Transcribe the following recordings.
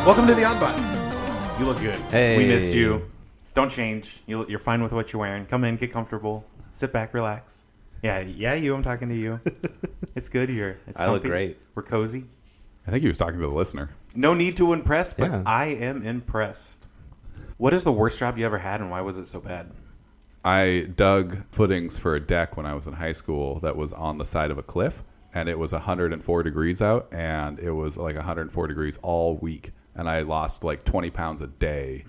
Welcome to the Oddbots. You look good. Hey. We missed you. Don't change. You're fine with what you're wearing. Come in, get comfortable, sit back, relax. Yeah, you. I'm talking to you. It's good here. It's I comfy. look great. We're cozy. I think he was talking to the listener. No need to impress, but Yeah. I am impressed. What is the worst job you ever had, and why was it so bad? I dug footings for a deck when I was in high school that was on the side of a cliff, and it was 104 degrees out, and it was like 104 degrees all week, and I lost like 20 pounds a day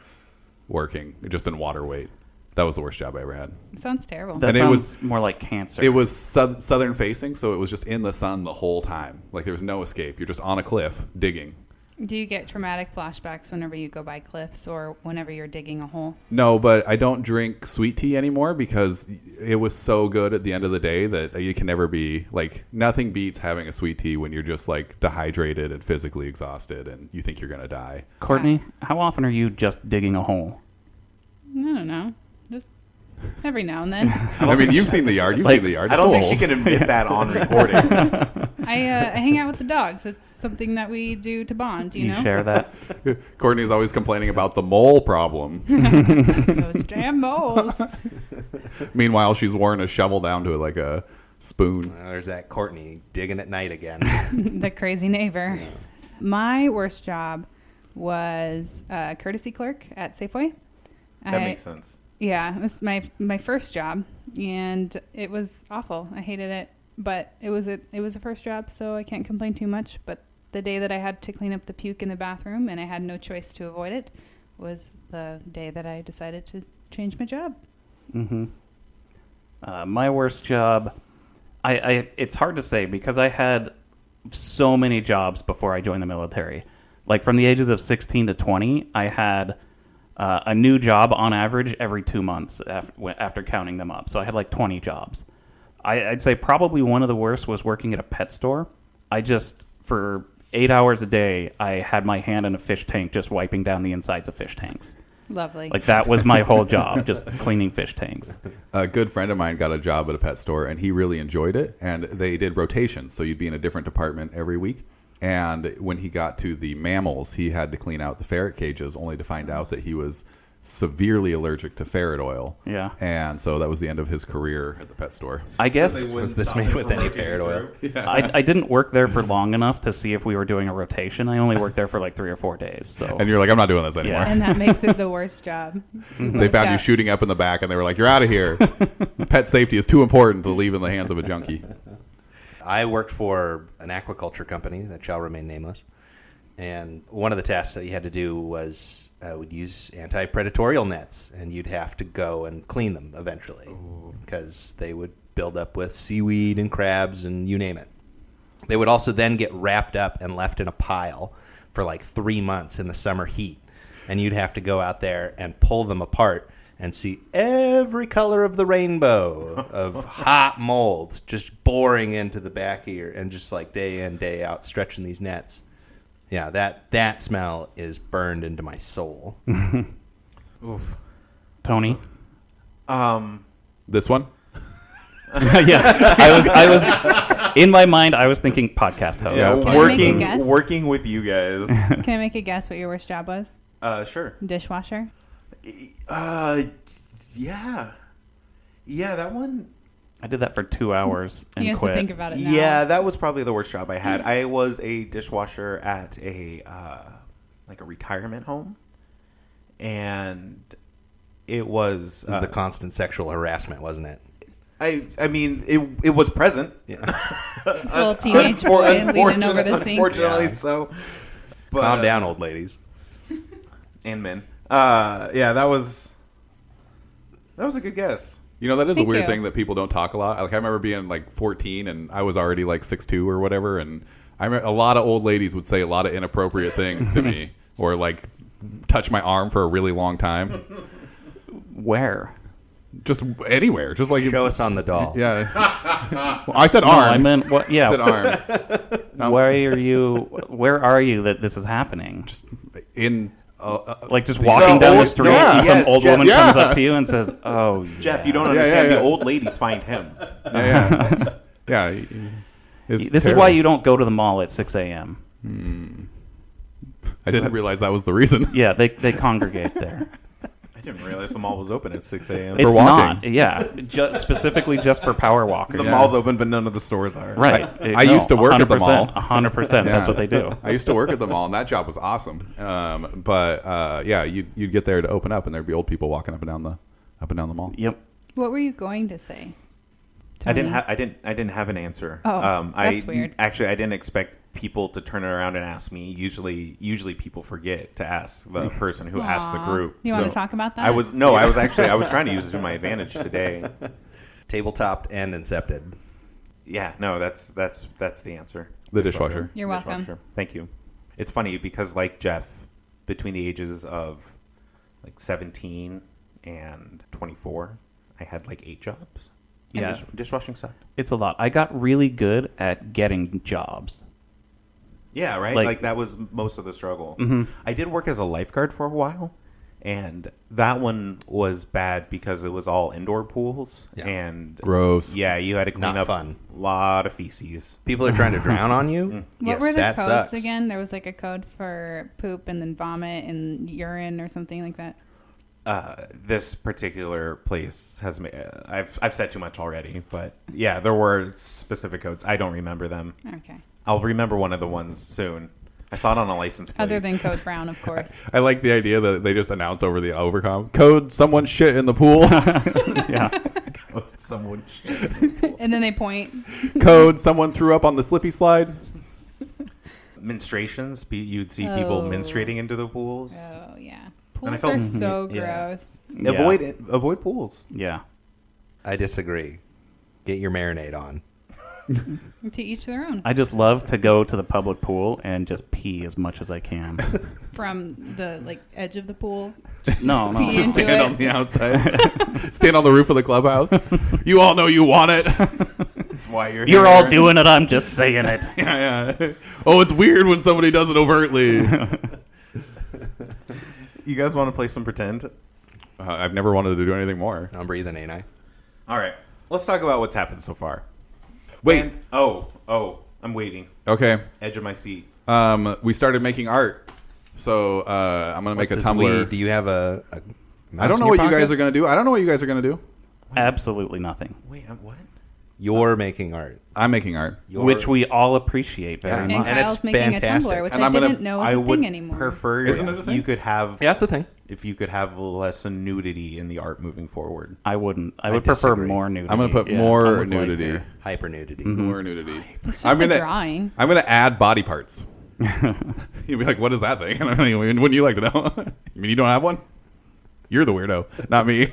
working just in water weight. That was the worst job I ever had. It sounds terrible. That And it sounds was- more like cancer. It was southern facing, so it was just in the sun the whole time. Like there was no escape. You're just on a cliff digging. Do you get traumatic flashbacks whenever you go by cliffs or whenever you're digging a hole? No, but I don't drink sweet tea anymore because it was so good at the end of the day that you can never be like, nothing beats having a sweet tea when you're just like dehydrated and physically exhausted and you think you're going to die. Courtney, how often are you just digging a hole? I don't know. Just every now and then. I mean, you've seen the yard. You've Like, seen the yard. I don't think It's she full. can admit that on recording. I hang out with the dogs. It's something that we do to bond, you know? share that? Courtney's always complaining about the mole problem. Those damn moles. Meanwhile, she's worn a shovel down to like a spoon. There's that Courtney digging at night again. The crazy neighbor. My worst job was a courtesy clerk at Safeway. That makes sense. Yeah, it was my first job, and it was awful. I hated it, but it was a first job, so I can't complain too much. But the day that I had to clean up the puke in the bathroom, and I had no choice to avoid it, was the day that I decided to change my job. Mm-hmm. My worst job, I it's hard to say because I had so many jobs before I joined the military. Like from the ages of 16 to 20, I had a new job on average every 2 months after counting them up. So I had like 20 jobs. I'd say probably one of the worst was working at a pet store. I just, for 8 hours a day, I had my hand in a fish tank just wiping down the insides of fish tanks. Lovely. Like that was my whole job, just cleaning fish tanks. A good friend of mine got a job at a pet store, and he really enjoyed it. And they did rotations, so you'd be in a different department every week. And when he got to the mammals, he had to clean out the ferret cages, only to find out that he was severely allergic to ferret oil. Yeah. And so that was the end of his career at the pet store. I guess Was this made with any ferret oil? I didn't work there for long enough to see if we were doing a rotation. I only worked there for like 3 or 4 days. So And you're like, I'm not doing this anymore. Yeah. And that makes it the worst job. They found you shooting up in the back, and they were like, you're out of here. Pet safety is too important to leave in the hands of a junkie. I worked for an aquaculture company that shall remain nameless. And one of the tasks that you had to do was would use anti-predatorial nets, and you'd have to go and clean them eventually because they would build up with seaweed and crabs and you name it. They would also then get wrapped up and left in a pile for like 3 months in the summer heat, and you'd have to go out there and pull them apart and see every color of the rainbow of hot mold just boring into the back of your, and just like day in, day out, stretching these nets. Yeah, that smell is burned into my soul. Oof. Tony. This one? Yeah, I was in my mind. I was thinking podcast host. Yeah. Can I make a guess? working with you guys. Can I make a guess what your worst job was? Sure. Dishwasher? Yeah, that one. I did that for 2 hours and He has quit. to think about it now. Yeah, that was probably the worst job I had. I was a dishwasher at a like a retirement home, and it was This is the constant sexual harassment, wasn't it? I mean it was present. Yeah. This little teenage boy leaning over the sink. Unfortunately, Yeah. so. But, Calm down, old ladies. and men. That was a good guess. You know, that is Thank a weird you. thing that people don't talk a lot. Like, I remember being like 14 and I was already like 6'2" or whatever. And I remember a lot of old ladies would say a lot of inappropriate things to me or like touch my arm for a really long time. Where? Just anywhere. Just like, Show us on the doll. yeah. Well, I said No, arm. I meant what? I Yeah. said arm. No. Where are you that this is happening? In Like just walking down the old- street, no, and some yes, old Jeff, woman yeah. comes up to you and says, "Oh, Jeff, you don't Yeah, understand. yeah. The old ladies find him. yeah. Yeah. It's This is terrible. why you don't go to the mall at 6 a.m." I didn't realize that was the reason. Yeah, they congregate there. I didn't realize the mall was open at 6 a.m. It's walking. not. Yeah, specifically just for power walkers. The mall's open, but none of the stores are. Right. I used to work at the mall. 100%. That's what they do. I used to work at the mall, and that job was awesome. Yeah, you'd get there to open up, and there'd be old people walking up and down the mall. Yep. What were you going to say? I didn't Tony? I didn't have an answer. Oh, that's weird. Actually, I didn't expect people to turn around and ask me. Usually people forget to ask the person who asked the group. You want to talk about that? I was trying to use it to my advantage today. Tabletopped and incepted. Yeah, no, that's the answer. The dishwasher. You're welcome. Dishwasher. Thank you. It's funny because like Jeff, between the ages of like 17 and 24, I had like 8 jobs. Yeah. Dishwashing sucked. It's a lot. I got really good at getting jobs. Yeah, right? Like that was most of the struggle. Mm-hmm. I did work as a lifeguard for a while, and that one was bad because it was all indoor pools. Yeah. And Gross. yeah, you had to clean Not up fun. a lot of feces. People are trying to drown on you. What were the that codes sucks. again? There was like a code for poop and then vomit and urine or something like that. This particular place has I've said too much already, but yeah, there were specific codes. I don't remember them. Okay. I'll remember one of the ones soon. I saw it on a license plate. Other than Code Brown, of course. I like the idea that they just announced over the overcom code someone shit in the pool. Yeah. Someone And then they point. Code someone threw up on the slippy slide. menstruations. You'd see people Oh. menstruating into the pools. Oh, yeah. And I Pools felt- are so Yeah. gross. Avoid pools. Yeah. I disagree. Get your marinade on. To each their own. I just love to go to the public pool and just pee as much as I can. From the Oh, edge of the pool. No, no. Pee Just into stand it. on the outside. Stand on the roof of the clubhouse. You all know you want it. That's why you're You're here. all doing it. I'm just saying it. Yeah. Oh, it's weird when somebody does it overtly. You guys want to play some pretend? I've never wanted to do anything more. I'm breathing, ain't I? All right. Let's talk about what's happened so far. Wait. Oh, I'm waiting. Okay. Edge of my seat. We started making art. So I'm going to make a What's this Tumblr. weed? Do you have a I don't know what you guys are going to do. I don't know what you guys are going to do. Absolutely nothing. Wait, what? You're making art. I'm making art. Which we all appreciate very Yeah. much. And it's Kyle's making fantastic. a Tumblr, which And I I'm gonna- didn't know was I a would thing anymore. prefer Isn't it a thing? you could have Yeah, that's a thing. if you could have less nudity in the art moving forward. I wouldn't. I would prefer disagree. more nudity. I'm going to put Yeah, more I'm with Life nudity. here. Hyper nudity. More nudity. It's just I'm a gonna- drawing. I'm going to add body parts. You'll be like, what is that thing? I don't know. Wouldn't you like to know? You mean you don't have one? You're the weirdo, not me.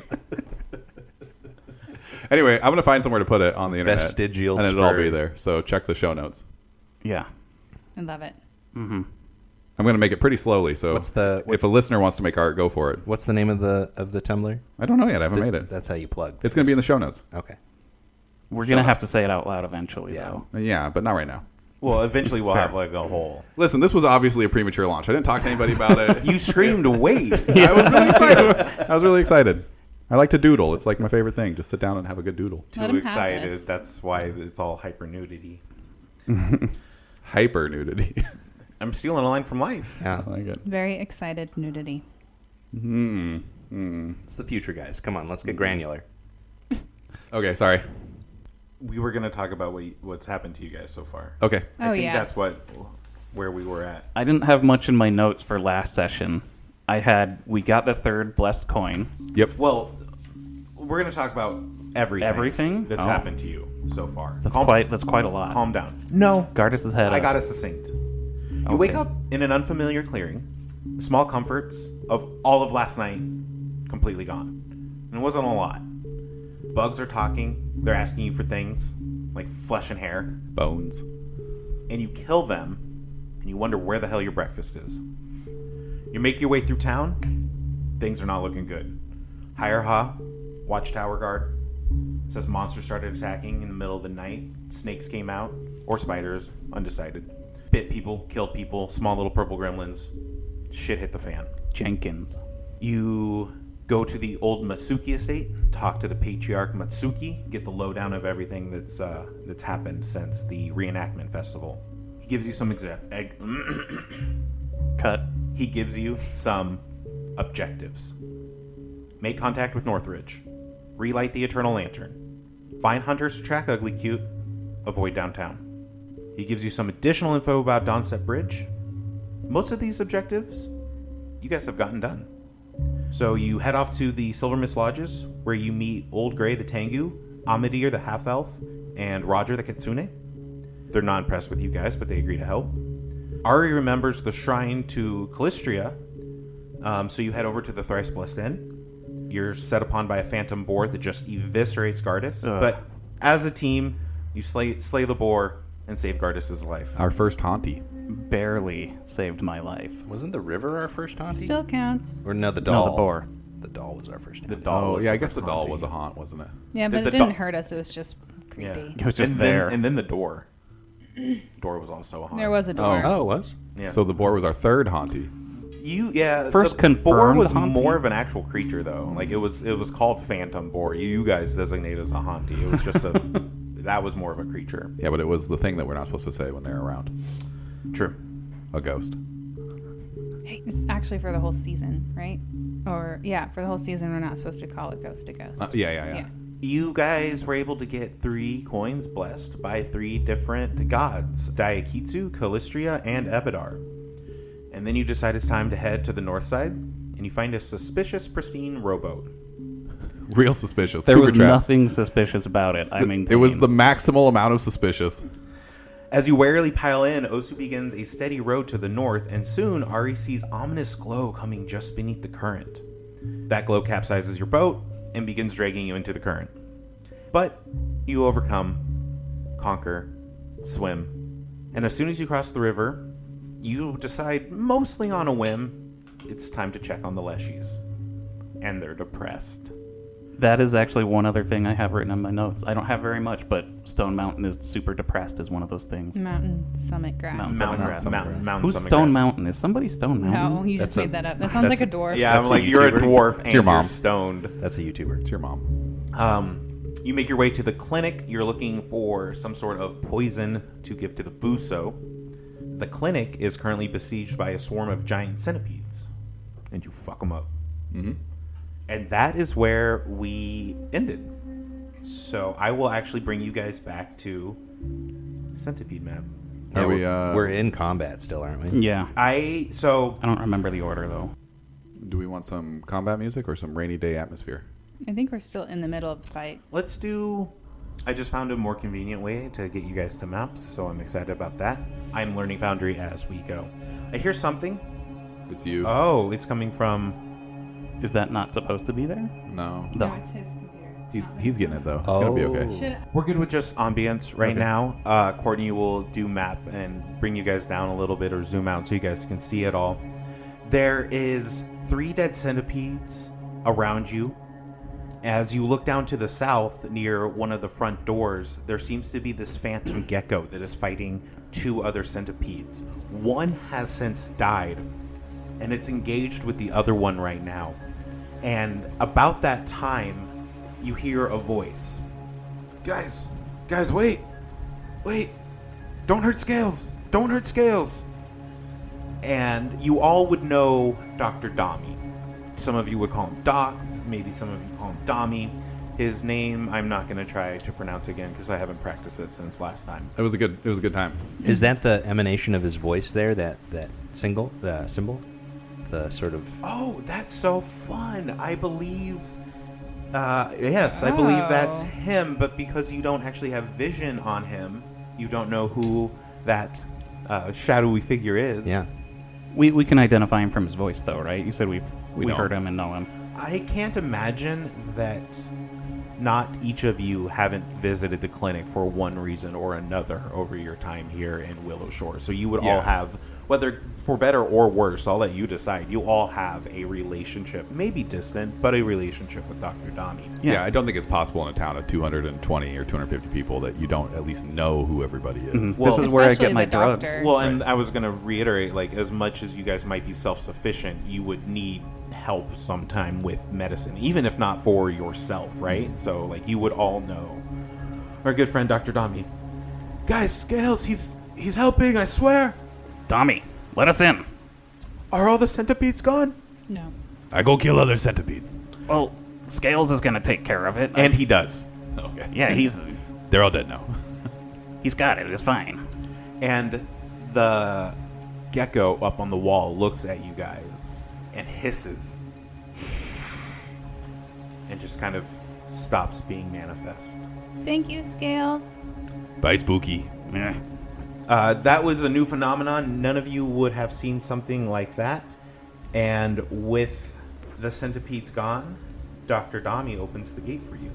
Anyway, I'm going to find somewhere to put it on the internet. Vestigial and it'll all spur. be there. So check the show notes. Yeah. I love it. I'm going to make it pretty slowly. So if a listener wants to make art, go for it. What's the name of the Tumblr? I don't know yet. I haven't made it. That's how you plug. It's going to be in the show notes. Okay. We're going to have to say it out loud eventually, Yeah. though. Yeah, but not right now. Well, eventually we'll Fair. have like a whole. Listen, this was obviously a premature launch. I didn't talk to anybody about it. You screamed wait. I was really excited. I was really excited. I like to doodle. It's like my favorite thing. Just sit down and have a good doodle. Let Too him have excited. this. That's why it's all hyper nudity. Hyper nudity. I'm stealing a line from life. Yeah. I like it. Very excited nudity. It's the future, guys. Come on, let's get granular. Okay, sorry. We were going to talk about what's happened to you guys so far. Okay. I think yes. that's where we were at. I didn't have much in my notes for last session. We got the third blessed coin. Yep. Well, we're going to talk about everything. Everything? that's Oh. happened to you so far. That's quite a lot. Calm down. No, Gardis' head I up. got it succinct. You wake up in an unfamiliar clearing. The small comforts of all of last night completely gone. And it wasn't a lot. Bugs are talking. They're asking you for things like flesh and hair. Bones. And you kill them. And you wonder where the hell your breakfast is. You make your way through town. Things are not looking good. Hire Ha, watchtower guard. Says monsters started attacking in the middle of the night. Snakes came out. Or spiders. Undecided. Bit people, killed people, small little purple gremlins. Shit hit the fan. Jenkins. You go to the old Matsuki estate, talk to the patriarch Matsuki, get the lowdown of everything that's happened since the reenactment festival. He gives you some Cut. he gives you some objectives. Make contact with Northridge. Relight the Eternal Lantern. Find hunters to track Ugly Cute. Avoid downtown. He gives you some additional info about Dawnset Bridge. Most of these objectives, you guys have gotten done. So you head off to the Silver Mist Lodges, where you meet Old Grey the Tengu, Amadir the Half-Elf, and Roger the Kitsune. They're not impressed with you guys, but they agree to help. Ari remembers the shrine to Callistria, so you head over to the Thrice Blessed Inn. You're set upon by a phantom boar that just eviscerates Gardas. But as a team, you slay the boar and save Gardas' life. Our first Haunty. Barely saved my life. Wasn't the river our first Haunty? Still counts. Or no, the doll. No, the boar. The doll was our first The Haunty. doll Oh, was yeah, the I guess first the doll haunting. was a haunt, wasn't it? Yeah, but The it didn't do- hurt us. It was just creepy. Yeah. It was just and there. Then the door. Door was also a haunt. There was a door. Oh, it was? Yeah. So the boar was our third Haunty. First the boar confirmed was haunting? more of an actual creature though. Like it was called Phantom Boar. You guys designate as a haunty. It was just a that was more of a creature. Yeah, but it was the thing that we're not supposed to say when they're around. True. A ghost. Hey, it's actually for the whole season, right? Or yeah, for the whole season, we're not supposed to call it ghost to ghost. Yeah. You guys were able to get 3 coins blessed by 3 different gods: Diakitsu, Callistria, and Ebidar. And then you decide it's time to head to the north side, and you find a suspicious, pristine rowboat. Real suspicious. There Cougar was trap. nothing suspicious about it. I mean, It was the maximal amount of suspicious. As you warily pile in, Osu begins a steady road to the north, and soon Ari sees ominous glow coming just beneath the current. That glow capsizes your boat and begins dragging you into the current. But you overcome, conquer, swim, and as soon as you cross the river, you decide, mostly on a whim, it's time to check on the Leshies. And they're depressed. That is actually one other thing I have written in my notes. I don't have very much, but Stone Mountain is super depressed is one of those things. Mountain summit grass. Mountain Mountain Who's Summit Stone Grass. Mountain? Is somebody Stone Mountain? No, you just That's made that up. That sounds like a dwarf. Yeah, I'm That's like, a you're a YouTuber. dwarf and your you're mom. stoned. That's a YouTuber. It's your mom. You make your way to the clinic. You're looking for some sort of poison to give to the Buso. The clinic is currently besieged by a swarm of giant centipedes, and you fuck them up. Mm-hmm. And that is where we ended. So I will actually bring you guys back to Centipede map. Are we, We're in combat still, aren't we? Yeah. I don't remember the order, though. Do we want some combat music or some rainy day atmosphere? I think we're still in the middle of the fight. let's do. I just found a more convenient way to get you guys to maps, so I'm excited about that. I'm learning Foundry as we go. I hear something. It's you. Oh, it's coming from. Is that not supposed to be there? No. No. it's his computer. He's getting it, though. It's going to be okay. Should We're good with just ambience right Okay. now. Courtney will do map and bring you guys down a little bit or zoom out so you guys can see it all. There is 3 dead centipedes around you. As you look down to the south near one of the front doors, there seems to be this phantom gecko that is fighting 2 other centipedes. One has since died, and it's engaged with the other one right now. And about that time, you hear a voice. Guys, wait. Don't hurt Scales. And you all would know Dr. Dami. Some of you would call him Doc. Maybe some of you call him Dami. His name, I'm not going to try to pronounce again because I haven't practiced it since last time. It was a good time. Is that the emanation of his voice there? That symbol? The sort of. Oh, that's so fun. I believe. Yes, I believe that's Oh. him, but because you don't actually have vision on him, you don't know who that shadowy figure is. Yeah. We can identify him from his voice, though, right? You said we don't. heard him and know him. I can't imagine that not each of you haven't visited the clinic for one reason or another over your time here in Willowshore. So you would all Yeah. have, whether for better or worse, I'll let you decide. You all have a relationship, maybe distant, but a relationship with Dr. Dami. Yeah, I don't think it's possible in a town of 220 or 250 people that you don't at least know who everybody is. Well, This is where I Especially get my the drugs. doctor. Well, and I was going to reiterate, like, as much as you guys might be self-sufficient, you would need help sometime with medicine, even if not for yourself, right? So, like, you would all know. Our good friend, Dr. Dami. Guys, Scales, he's helping, I swear. Dami, let us in. Are all the centipedes gone? No. I go kill other centipede. Well, Scales is going to take care of it. And he does. Okay. Yeah, They're all dead now. he's got it. It's fine. And the gecko up on the wall looks at you guys and hisses. And just kind of stops being manifest. Thank you, Scales. Bye, Spooky. Yeah. That was a new phenomenon. None of you would have seen something like that. And with the centipedes gone, Dr. Dami opens the gate for you.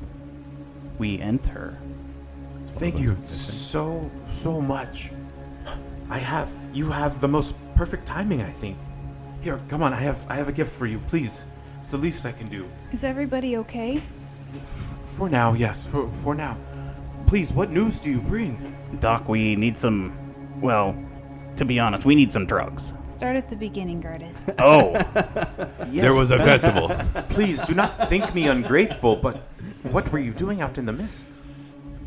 We enter. Thank you so much. You have the most perfect timing, I think. Here, come on, I have a gift for you, please. It's the least I can do. Is everybody okay? For now, yes, for now. Please, what news do you bring? Doc, we need some, well, to be honest, we need some drugs. Start at the beginning, Gardas. Oh, Yes, There was a festival. Please, do not think me ungrateful, but what were you doing out in the mists?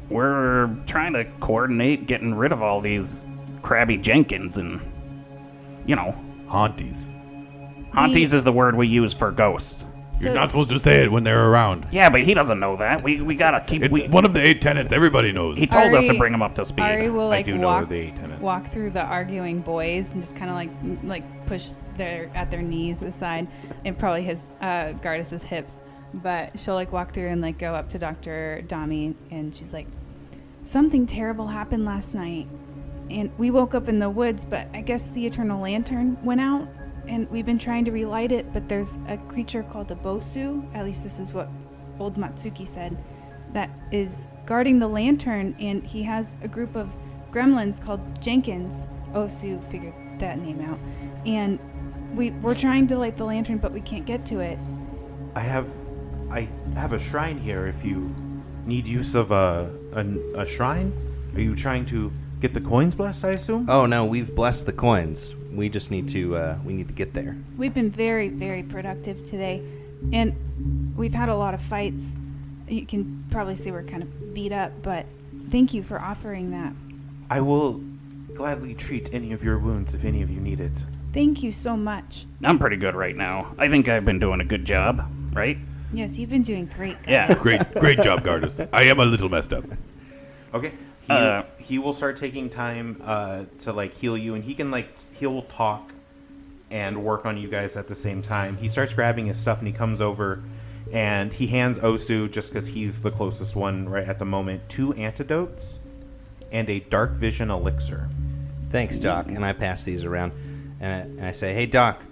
we're trying to coordinate getting rid of all these crabby Jenkins and, Haunties. Haunties is the word we use for ghosts. You're not supposed to say it when they're around. Yeah, but he doesn't know that. We gotta keep. It's one of the 8 tenets. Everybody knows. He told us to Ari- bring him up to speed. Ari will I do know the 8 tenets. walk through the arguing boys and just kind of like push at their knees aside, and probably his Gardas's hips. But she'll like walk through and like go up to Dr. Dami, and she's like, "Something terrible happened last night, and we woke up in the woods. But I guess the eternal lantern went out, and we've been trying to relight it. But there's a creature called a bosu. At least this is what old Matsuki said." That is guarding the lantern, and he has a group of gremlins called Jenkins. Osu figured that name out, and we're trying to light the lantern, but we can't get to it. I have a shrine here if you need use of a shrine. Are you trying to get the coins blessed, I assume? Oh no, we've blessed the coins. We just need to get there. We've been very, very productive today, and we've had a lot of fights. You can probably see we're kind of beat up, but thank you for offering that. I will gladly treat any of your wounds if any of you need it. Thank you so much. I'm pretty good right now. I think I've been doing a good job, right? Yes, you've been doing great, guys. Yeah. Great job, Gardus. I am a little messed up. Okay. He will start taking time to like heal you, and he'll talk and work on you guys at the same time. He starts grabbing his stuff, and he comes over, and he hands Osu, just because he's the closest one right at the moment, 2 antidotes and a dark vision elixir. Thanks, Doc. And I pass these around, and I say, "Hey, Doc,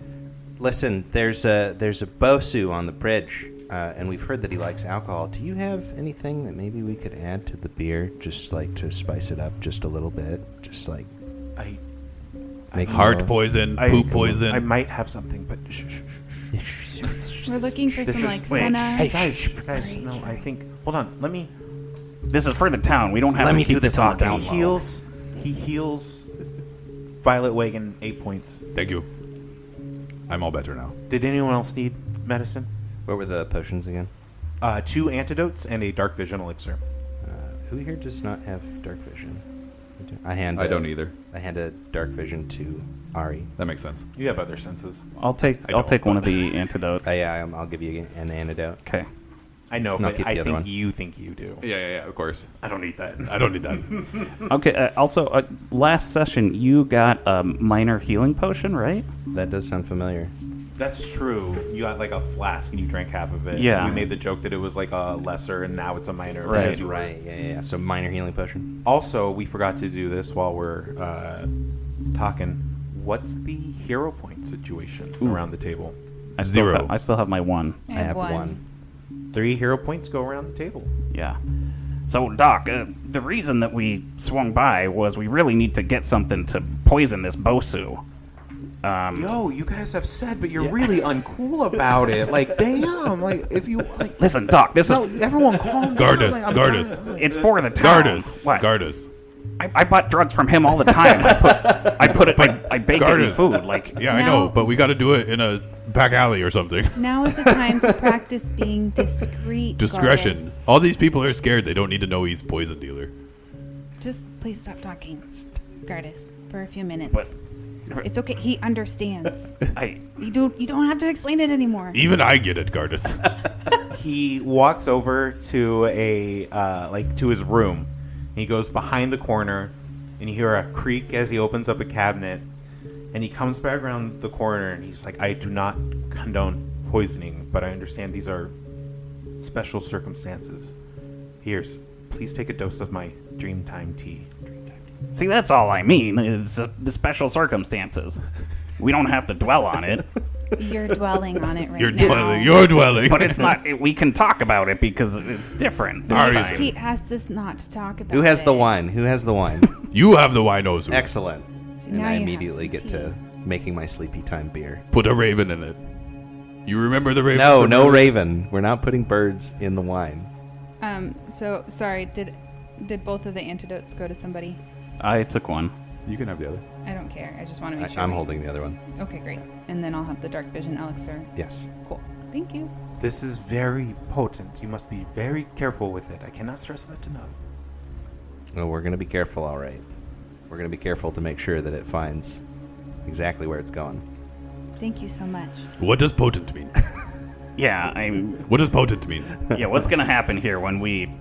listen. There's a bosu on the bridge, and we've heard that he likes alcohol. Do you have anything that maybe we could add to the beer, just like to spice it up just a little bit, just like I make Heart poison, poop poison. I might have something, but shh. We're looking for some like wait, senna. Hey guys, Sorry, no, sorry. I think. Hold on, let me. This is for the town. We don't have Let to me keep do the this on talking. down low. He heals Violet Wagon 8 points. Thank you. I'm all better now. Did anyone else need medicine? What were the potions again? 2 antidotes and a dark vision elixir. Who here does not have dark vision? I don't either. I hand a dark vision to Ari. That makes sense. You have other senses. I'll take one of the antidotes. Yeah, I'll give you an antidote. Okay. I know, And I'll but keep I the other think one. you think you do. Yeah, of course. I don't need that. I don't need that. Okay. Also, last session you got a minor healing potion, right? That does sound familiar. That's true. You got like a flask and you drank half of it. Yeah. We made the joke that it was like a lesser and now it's a minor. Right. because you were- Right. Yeah. So minor healing potion. Also, we forgot to do this while we're talking. What's the hero point situation around the table? I Zero. still have my 1. I have one. 3 hero points go around the table. Yeah. So, Doc, the reason that we swung by was we really need to get something to poison this bosu. Yo, you guys have said, but you're really uncool about it. Like, damn. Like, if you like, Listen, Doc, this no, is everyone calm down. Gardus, Like, I'm Gardus. trying- it's for the town. Gardus. What? Gardus. I bought drugs from him all the time. I bake it in Gardus. food. Like, Yeah, I No. know, but we got to do it in a back alley or something. Now is the time to practice being discreet. Discretion. Gardus. All these people are scared. They don't need to know he's poison dealer. Just please stop talking, Gardus, for a few minutes. But It's okay. He understands. I You don't have to explain it anymore. Even I get it, Gardas. He walks over to to his room. He goes behind the corner, and you hear a creak as he opens up a cabinet. And he comes back around the corner, and he's like, "I do not condone poisoning, but I understand these are special circumstances. Please take a dose of my Dreamtime tea." see. That's all I mean. Is the special circumstances. We don't have to dwell on it, You're dwelling on it right now. You're dwelling. but it's not. We can talk about it because it's different. This Are you- time. He asked us not to talk about Who has it. the wine? Who has the wine? You have the wine, Ozu. Excellent. So And now I you have immediately some get tea. to making my sleepy time beer. Put a raven in it. You remember the raven? No, from no earlier? raven. We're not putting birds in the wine. So sorry. Did both of the antidotes go to somebody? I took one. You can have the other. I don't care. I just want to make sure. I'm holding the other one. Okay, great. And then I'll have the dark vision elixir. Yes. Cool. Thank you. This is very potent. You must be very careful with it. I cannot stress that enough. Well, we're going to be careful, all right. We're going to be careful to make sure that it finds exactly where it's going. Thank you so much. What does potent mean? Yeah, What does potent mean? yeah. What's gonna happen here when we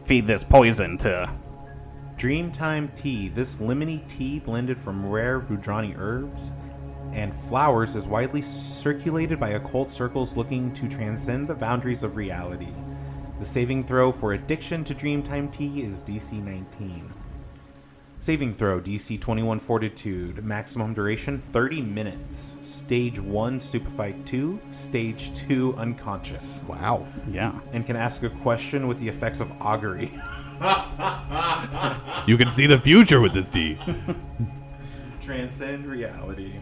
feed this poison to? Dreamtime tea. This lemony tea blended from rare Vudrani herbs and flowers is widely circulated by occult circles looking to transcend the boundaries of reality. The saving throw for addiction to Dreamtime tea is DC 19. Saving throw, DC 21 Fortitude. Maximum duration, 30 minutes. Stage 1, Stupefied 2. Stage 2, Unconscious. Wow. Yeah. And can ask a question with the effects of augury. You can see the future with this tea. Transcend reality.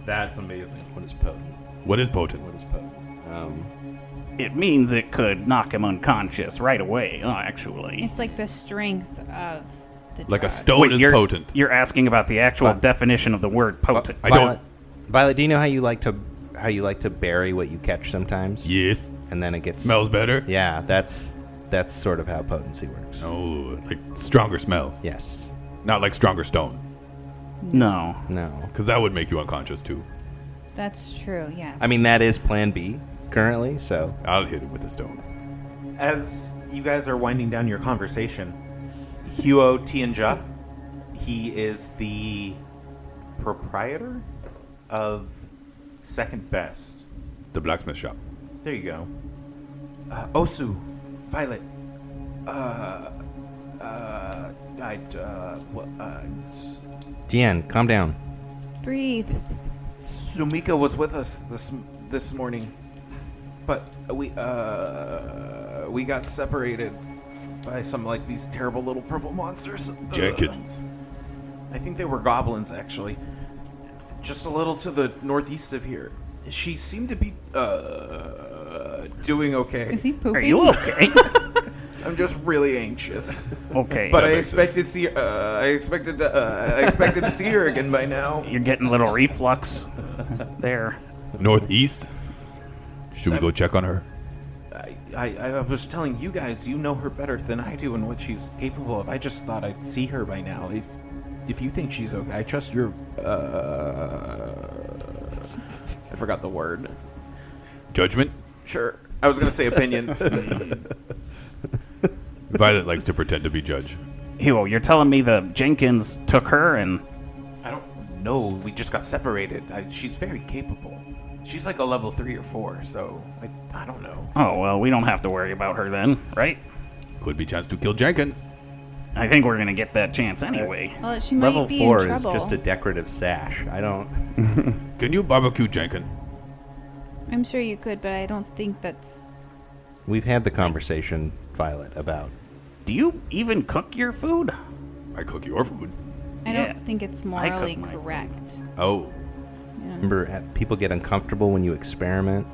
That's amazing. What is potent? What is potent? What is potent? It means it could knock him unconscious right away. Actually. It's like the strength of the Like a drug. stone is you're, potent. You're asking about the actual But- definition of the word potent. I don't- Violet, Violet, do you know how you like to bury what you catch sometimes? Yes. And then it gets Smells better. Yeah, that's sort of how potency works. Oh, like stronger smell. Yes. Not like stronger stone. No. No. Because that would make you unconscious too. That's true. Yes. I mean, that is Plan B currently. So I'll hit him with a stone. As you guys are winding down your conversation, Huo Tianjia, he is the proprietor of Second Best. The blacksmith shop. There you go. Osu, Violet. Deanne, calm down. breathe. Sumika was with us this morning, but we got separated by some like these terrible little purple monsters. Jenkins. I think they were goblins, actually. Just a little to the northeast of here. She seemed to be doing okay. Is he pooping? Are you okay? I'm just really anxious. Okay. But I makes sense. expected to see her again by now. You're getting a little reflux there. Northeast. Should we go check on her? I was telling you guys, you know her better than I do and what she's capable of. I just thought I'd see her by now. If you think she's okay, I trust your. I forgot the word. Judgment? Sure, I was gonna say opinion. Violet likes to pretend to be judge. Hugo, you're telling me the Jenkins took her and... I don't know. We just got separated. She's very capable. She's like a level 3 or 4, so I don't know. Oh, well, we don't have to worry about her then, right? Could be chance to kill Jenkins. I think we're going to get that chance anyway. Well, she might Level be 4 in is trouble. just a decorative sash. I don't. Can you barbecue Jenkins? I'm sure you could, but I don't think that's. We've had the conversation, Violet, about. Do you even cook your food? I cook your food. I Yeah, don't think it's I cook morally my food. correct. Oh, Remember, people get uncomfortable when you experiment.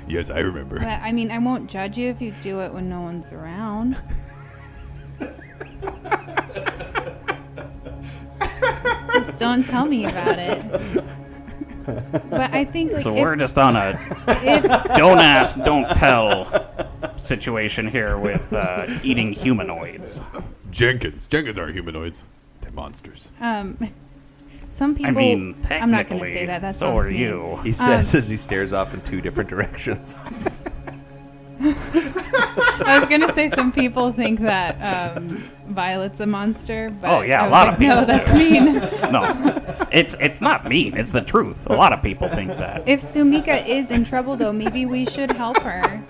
yes, I remember. But I mean, I won't judge you if you do it when no one's around. Just don't tell me about it. But I think like So if, we're just on a if don't ask, don't tell situation here with eating humanoids. Jenkins. Jenkins aren't humanoids. They're monsters. Some people. I mean, technically, I'm not going to say that. That so sounds are mean. you. He says as he stares off in 2 different directions. I was going to say some people think that Violet's a monster, but Oh, yeah, I a was lot like, of people no, do. that's mean. No, it's not mean. It's the truth. A lot of people think that. If Sumika is in trouble, though, maybe we should help her.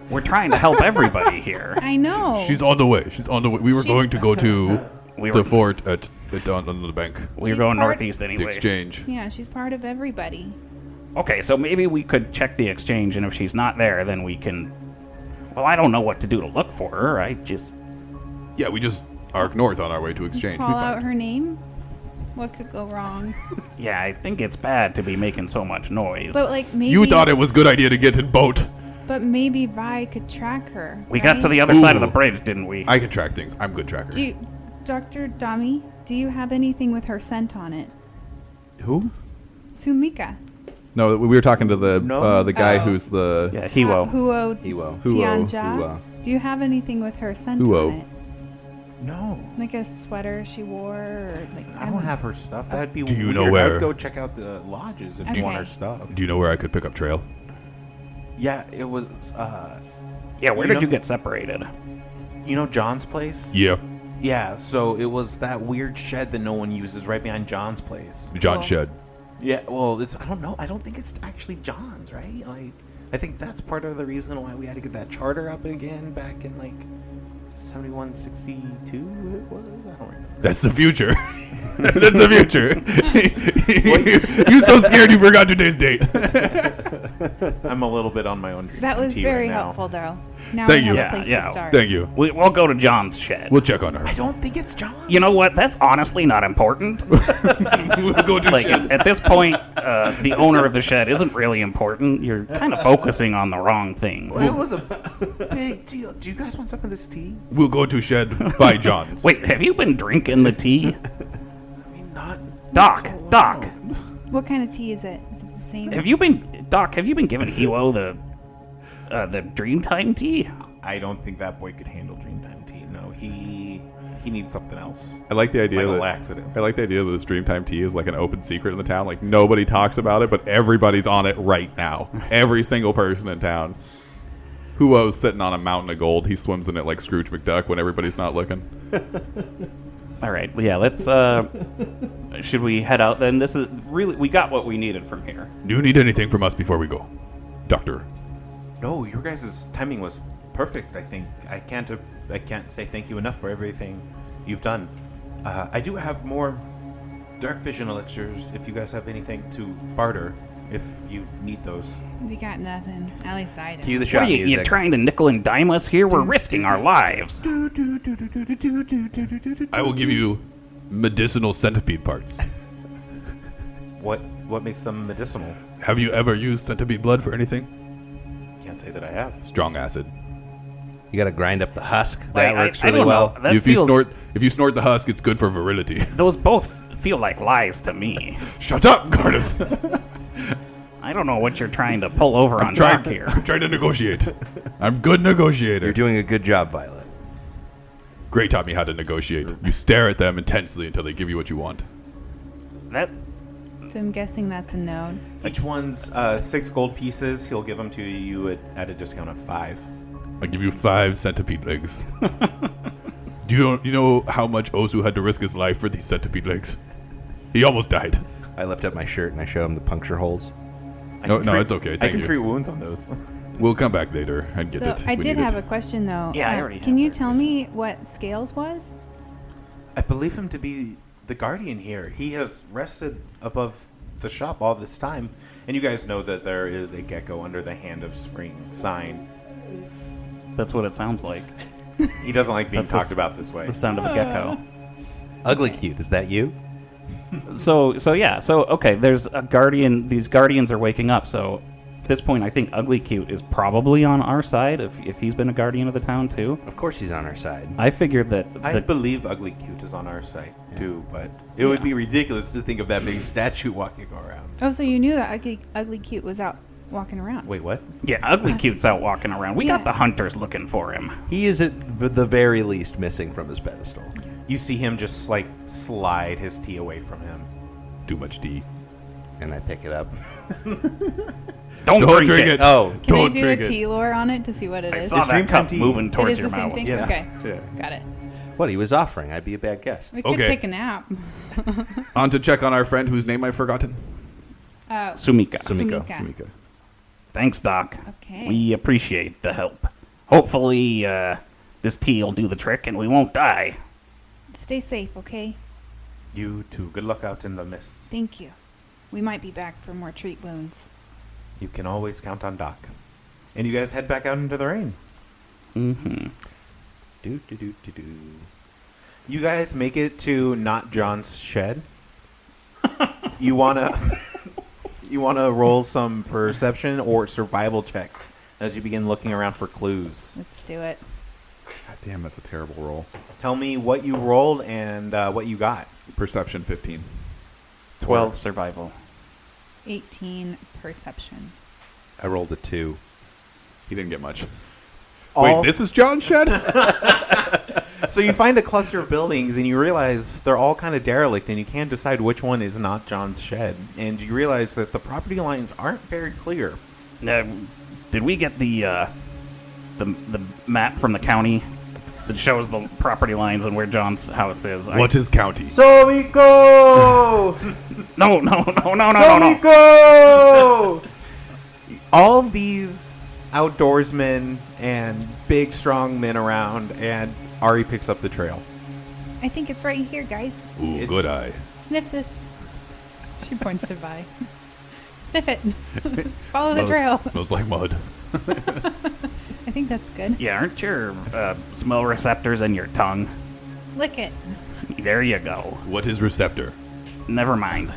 We're trying to help everybody here. I know. She's on the way. She's on the way. We were She's- going to go to We the were, fort at on the bank. we were She's going part- northeast The anyway. exchange. Yeah, she's part of everybody. Okay, so maybe we could check the exchange, and if she's not there, then we can. Well, I don't know what to do to look for her. I just. Yeah, we just arc north on our way to exchange. Call We out find her name? What could go wrong? Yeah, I think it's bad to be making so much noise. But like maybe You thought it was a good idea to get in boat. But maybe Vi could track her. We got to the right? other side of the Ooh. bridge, didn't we? I can track things. I'm a good tracker. Do you, Dr. Dami, do you have anything with her scent on it? Who? Sumika. No, we were talking to the guy Oh. who's the Yeah, Hiwo. Huo Ewo. Tianja. Huo. Do you have anything with her scent Huo. on it? No, Like a sweater she wore, or like I don't have her stuff. That'd be Do you weird. know where- I'd go check out the lodges if you want her Okay. stuff. Do you know where I could pick up trail? Yeah, it was. Yeah, where You did know- you get separated? You know John's place? Yeah, Yeah, so it was that weird shed that no one uses right behind John's place. John Well, Shed. Yeah, well, it's I don't know. I don't think it's actually John's, right? Like, I think that's part of the reason why we had to get that charter up again back in like 71, 62. It was. I don't remember. That's the future. That's the future. You're so scared you forgot today's date. I'm a little bit on my own dream. That was tea very right now. helpful, though. Now Thank we you. have a place Yeah, to yeah. start. Thank you. We'll go to John's shed. We'll check on her. I don't think it's John's. You know what? That's honestly not important. We'll go to Like Shed. at this point, the owner of the shed isn't really important. You're kind of focusing on the wrong thing. Well, it was a big deal. Do you guys want some of this tea? We'll go to Shed by John's. Wait, have you been drinking the tea? I mean, not. Doc, so Doc, long. What kind of tea is it? Is it the same? have you been giving Hiwo the Dreamtime tea? I don't think that boy could handle Dreamtime tea. No, he needs something else. I like the idea Like a that laxative. I like the idea that this Dreamtime tea is like an open secret in the town. Like nobody talks about it, but everybody's on it right now. Every single person in town. Huo's sitting on a mountain of gold. He swims in it like Scrooge McDuck when everybody's not looking. All right, well, yeah. Let's. Should we head out then? This is really we got what we needed from here. Do you need anything from us before we go, Doctor? No, your guys' timing was perfect. I think I can't say thank you enough for everything you've done. I do have more dark vision elixirs. If you guys have anything to barter, if you need those. We got nothing. At least I Cue do. the shot What are you music. trying to nickel and dime us here? We're risking our lives. I will give you medicinal centipede parts. What makes them medicinal? Have you ever used centipede blood for anything? Can't say that I have. Strong acid. You got to grind up the husk. Like, That works I really don't know. well. That If feels, you snort the husk, it's good for virility. those both feel like lies to me. Shut up, Gardas. I don't know what you're trying to pull over on Doc here. I'm trying to negotiate. I'm good negotiator. You're doing a good job, Violet. Gray taught me how to negotiate. You stare at them intensely until they give you what you want. That So I'm guessing that's a no. Each one's 6 gold pieces. He'll give them to you at a discount of 5. I'll give you 5 centipede legs. Do you know how much Ozu had to risk his life for these centipede legs? He almost died. I lift up my shirt and I show him the puncture holes. No, it's okay. I Thank can you. treat wounds on those. We'll come back later and get So it. if I we did need have it. a question though. Yeah, I already Can have you that. tell me what Scales was? I believe him to be the guardian here. He has rested above the shop all this time. And you guys know that there is a gecko under the Hand of Spring sign. that's what it sounds like. He doesn't like being That's the talked about this way. The sound of a gecko. Ugly cute. Is that you? So okay. There's a guardian. These guardians are waking up. So at this point, I think Ugly Cute is probably on our side. If he's been a guardian of the town too. Of course he's on our side. I figured that. I that believe Ugly Cute is on our side, too. But it would be ridiculous to think of that big statue walking around. Oh, so you knew that Ugly Cute was out walking around. Wait, what? yeah, Ugly Cute's out walking around. We got Yeah. the hunters looking for him. He is at the very least missing from his pedestal. You see him just, like, slide his tea away from him. Too much D. And I pick it up. Don't drink it. Oh, Can I Don't do a drink it. tea lore on it to see what it I is? saw It's that dream cup tea. moving It towards is your the same mouth. thing? Yes. Okay. Yeah. Got it. what he was offering. I'd be a bad guest. We could Okay. take a nap. On to check on our friend whose name I've forgotten. Sumika. Sumiko. Sumika. Sumika. Thanks, Doc. Okay. We appreciate the help. Hopefully, this tea will do the trick and we won't die. Stay safe, okay? You too. Good luck out in the mists. Thank you. We might be back for more treat wounds. You can always count on Doc. And you guys head back out into the rain. Mm-hmm. Do, do, do, do, do. You guys make it to not John's shed. You wanna roll some perception or survival checks as you begin looking around for clues. Let's do it. God damn, that's a terrible roll. Tell me what you rolled and what you got. Perception 15. 12 survival. 18 perception. I rolled a 2. He didn't get much. All- Wait, this is John's shed? So you find a cluster of buildings and you realize they're all kind of derelict and you can't decide which one is not John's shed. And you realize that the property lines aren't very clear. Did we get the map from the county that shows the property lines and where John's house is? What is county? Somiko! No. Somiko! All these outdoorsmen and big, strong men around, and Ari picks up the trail. I think it's right here, guys. Ooh, It's- good eye. Sniff this. She points to Vi. Sniff it. Follow the trail. Smells like mud. I think that's good. Yeah, aren't your smell receptors in your tongue? Lick it. There you go. What is receptor? Never mind.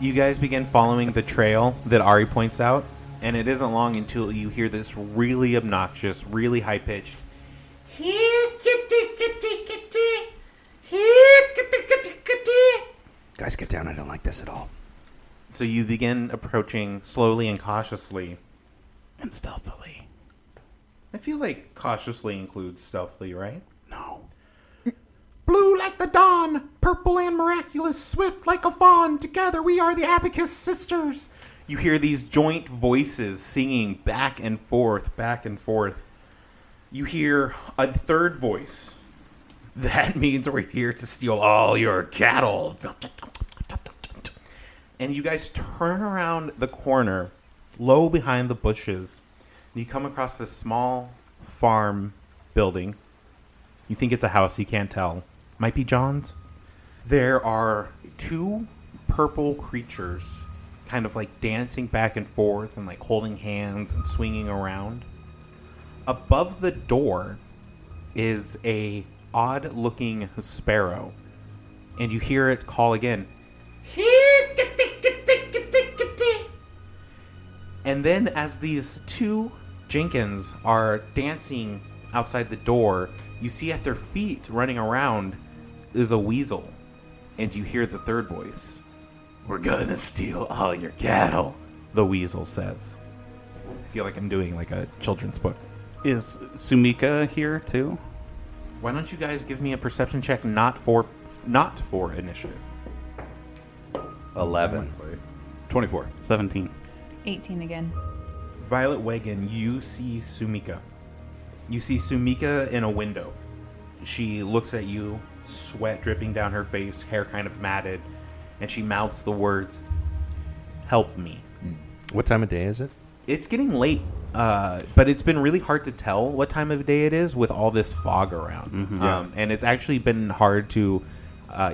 You guys begin following the trail that Ari points out, and it isn't long until you hear this really obnoxious, really high-pitched, "Here, kitty, kitty, kitty. Here, kitty, kitty, kitty." Guys, get down. I don't like this at all. So you begin approaching slowly and cautiously. And stealthily. I feel like cautiously includes stealthily, right? No. Blue like the dawn, purple and miraculous, swift like a fawn. Together we are the Abacus sisters. You hear these joint voices singing back and forth, back and forth. You hear a third voice. That means we're here to steal all your cattle. And you guys turn around the corner, low behind the bushes, and you come across this small farm building. You think it's a house, you can't tell. Might be John's. There are two purple creatures kind of like dancing back and forth and like holding hands and swinging around. Above the door is a odd looking sparrow, and you hear it call again. And then as these two Jenkins are dancing outside the door, you see at their feet running around is a weasel, and you hear the third voice. "We're gonna steal all your cattle," the weasel says. I feel like I'm doing like a children's book. Is Sumika here too? Why don't you guys give me a perception check not for initiative? 11. 24. 17. 18 again. Violet Wagon, you see Sumika. You see Sumika in a window. She looks at you, sweat dripping down her face, hair kind of matted, and she mouths the words, "Help me." What time of day is it? It's getting late, but it's been really hard to tell what time of day it is with all this fog around. Yeah. And it's actually been hard to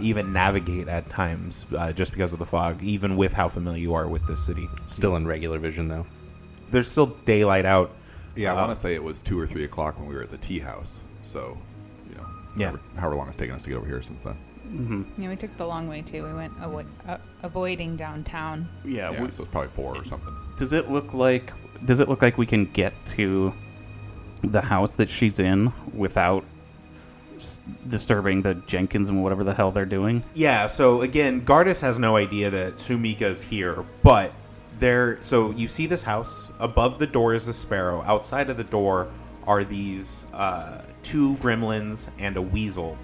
even navigate at times just because of the fog, even with how familiar you are with this city. Still in regular vision, though. There's still daylight out. Yeah, I want to say it was 2 or 3 o'clock when we were at the tea house. So, Yeah. however long it's taken us to get over here since then. Yeah, we took the long way too. We went avoiding downtown. Yeah. Yeah, so it's probably 4 or something. Does it look like we can get to the house that she's in without disturbing the Jenkins and whatever the hell they're doing? Yeah, so again, Gardas has no idea that Sumika's here, but so you see this house. Above the door is a sparrow. Outside of the door are these 2 gremlins and a weasel.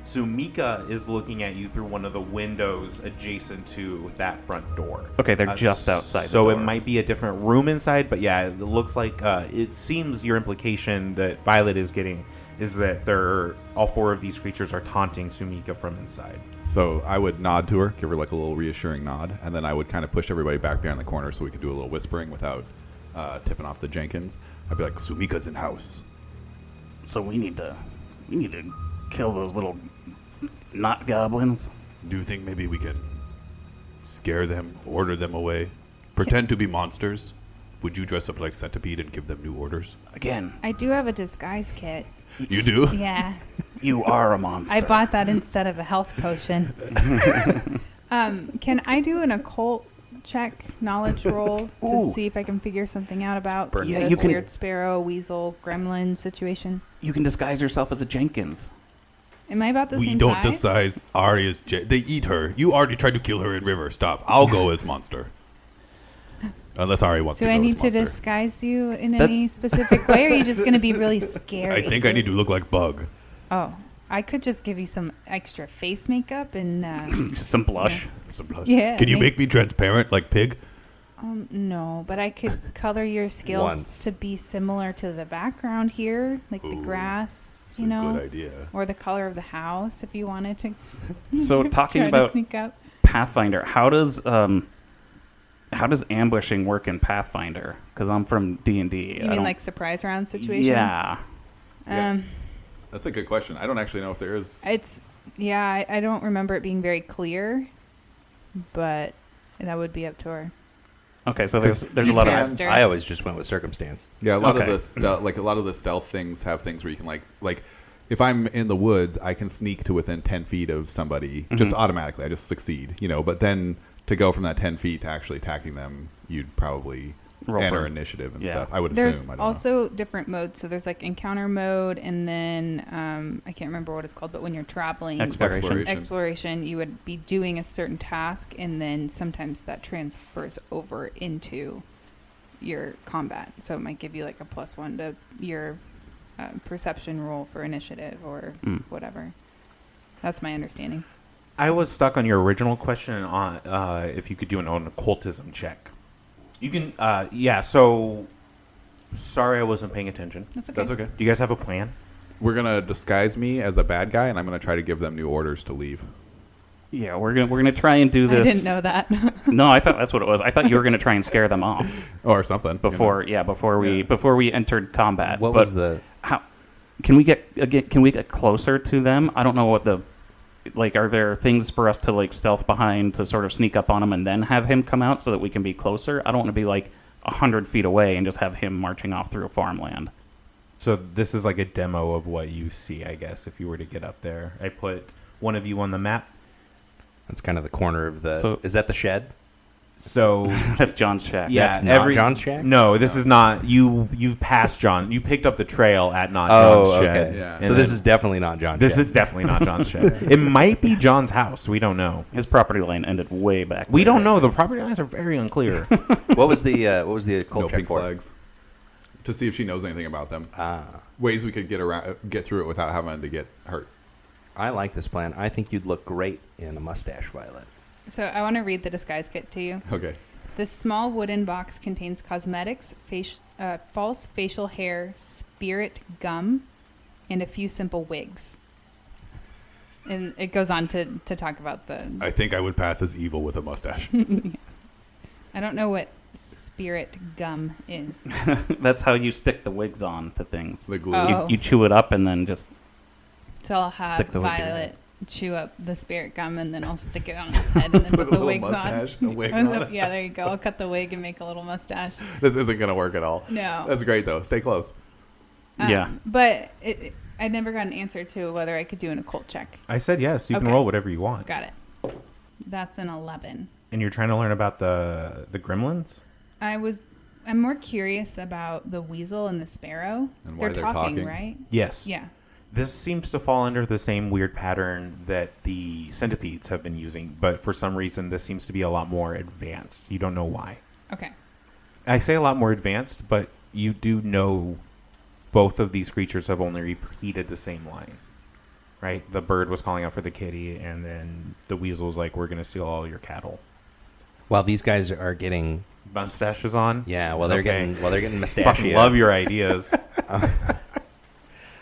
Sumika is looking at you through one of the windows adjacent to that front door. Okay, they're just outside So the it door. might be a different room inside, but yeah, it looks like it seems your implication that Violet is getting is that all four of these creatures are taunting Sumika from inside. So I would nod to her, give her like a little reassuring nod, and then I would kind of push everybody back there in the corner so we could do a little whispering without tipping off the Jenkins. I'd be like, Sumika's in house. So we need to kill those little not goblins. Do you think maybe we can scare them, order them away, pretend to be monsters? Would you dress up like Centipede and give them new orders? Again, I do have a disguise kit. You do? Yeah. you are a monster. I bought that instead of a health potion. Can I do an occult check, knowledge roll, to Ooh. see if I can figure something out about Burn. Yeah, this you can- weird sparrow, weasel, gremlin situation? You can disguise yourself as a Jenkins. Am I about the We same don't size? disguise Arya's. They eat her. You already tried to kill her in River. Stop. I'll go as monster. Unless Arya wants Do to go I need as to monster. disguise you in any That's- specific way, or are you just going to be really scary? I think I need to look like Bug. Oh, I could just give you some extra face makeup and... Just some blush. Some blood. Yeah, Can you maybe- make me transparent like Pig? No, but I could color your scales Once. to be similar to the background here, like the Ooh, grass, It's you a know, good idea. or the color of the house if you wanted to. So talking try about to sneak up. Pathfinder, how does ambushing work in Pathfinder? Because I'm from D&D. You mean like surprise round situation? Yeah. Um, That's a good question. I don't actually know if there is. I don't remember it being very clear, but that would be up to her. Okay, so there's a you lot can- of Master. I always just went with circumstance. Yeah, a lot Okay. of the stealth things have things where you can like if I'm in the woods, I can sneak to within 10 feet of somebody just automatically. I just succeed, But then to go from that 10 feet to actually attacking them, you'd probably Roll enter for- initiative and yeah. stuff. I would There's assume. I don't also different modes. So there's like encounter mode, and then I can't remember what it's called, but when you're traveling, Exploration. exploration, you would be doing a certain task, and then sometimes that transfers over into your combat. So it might give you like a +1 to your perception roll for initiative or whatever. That's my understanding. I was stuck on your original question on if you could do an occultism check. You can, so sorry I wasn't paying attention. That's okay. That's okay. Do you guys have a plan? We're gonna disguise me as a bad guy, and I'm gonna try to give them new orders to leave. Yeah, we're gonna try and do this. I didn't know that. No, I thought that's what it was. I thought you were gonna try and scare them off Or something. before we entered combat. What But was the? how can we get closer to them? I don't know what the are there things for us to like stealth behind to sort of sneak up on him and then have him come out so that we can be closer? I don't want to be like 100 feet away and just have him marching off through a farmland. So this is like a demo of what you see, I guess, if you were to get up there. I put one of you on the map. That's kind of the corner of the. So- Is that the shed? So That's John's shack. yeah, That's not John's shack? No, this is not. You've passed John. You picked up the trail at not Oh, John's okay. shed. Yeah. And So this then- is definitely not John's this shed. is definitely not John's shed. It might be John's house. We don't know. His property line ended way back. We there. don't know. The property lines are very unclear. What was the occult No check pink for? flags. To see if she knows anything about them. Ah, Ways we could get through it without having to get hurt. I like this plan. I think you'd look great in a mustache, Violet. So I want to read the disguise kit to you. Okay. This small wooden box contains cosmetics, false facial hair, spirit gum, and a few simple wigs. And it goes on to talk about the... I think I would pass as evil with a mustache. I don't know what spirit gum is. That's how you stick the wigs on to things. The glue. Oh. You chew it up and then just So I'll have Stick the wig in Violet chew up the spirit gum, and then I'll stick it on his head and then put a the little wigs mustache, on. a wig on it. Yeah, there you go. I'll cut the wig and make a little mustache. This isn't going to work at all. No. That's great, though. Stay close. Yeah. But I never got an answer to whether I could do an occult check. I said yes. You can Okay. roll whatever you want. Got it. That's an 11. And you're trying to learn about the gremlins? I'm more curious about the weasel and the sparrow. And why they're talking, talking. right? Yes. Yeah. This seems to fall under the same weird pattern that the centipedes have been using, but for some reason this seems to be a lot more advanced. You don't know why. Okay. I say a lot more advanced, but you do know both of these creatures have only repeated the same line. right? The bird was calling out for the kitty, and then the weasel was like, "We're going to steal all your cattle." While these guys are getting Mustaches on. while they're Okay. getting Fucking mustachio. love your ideas.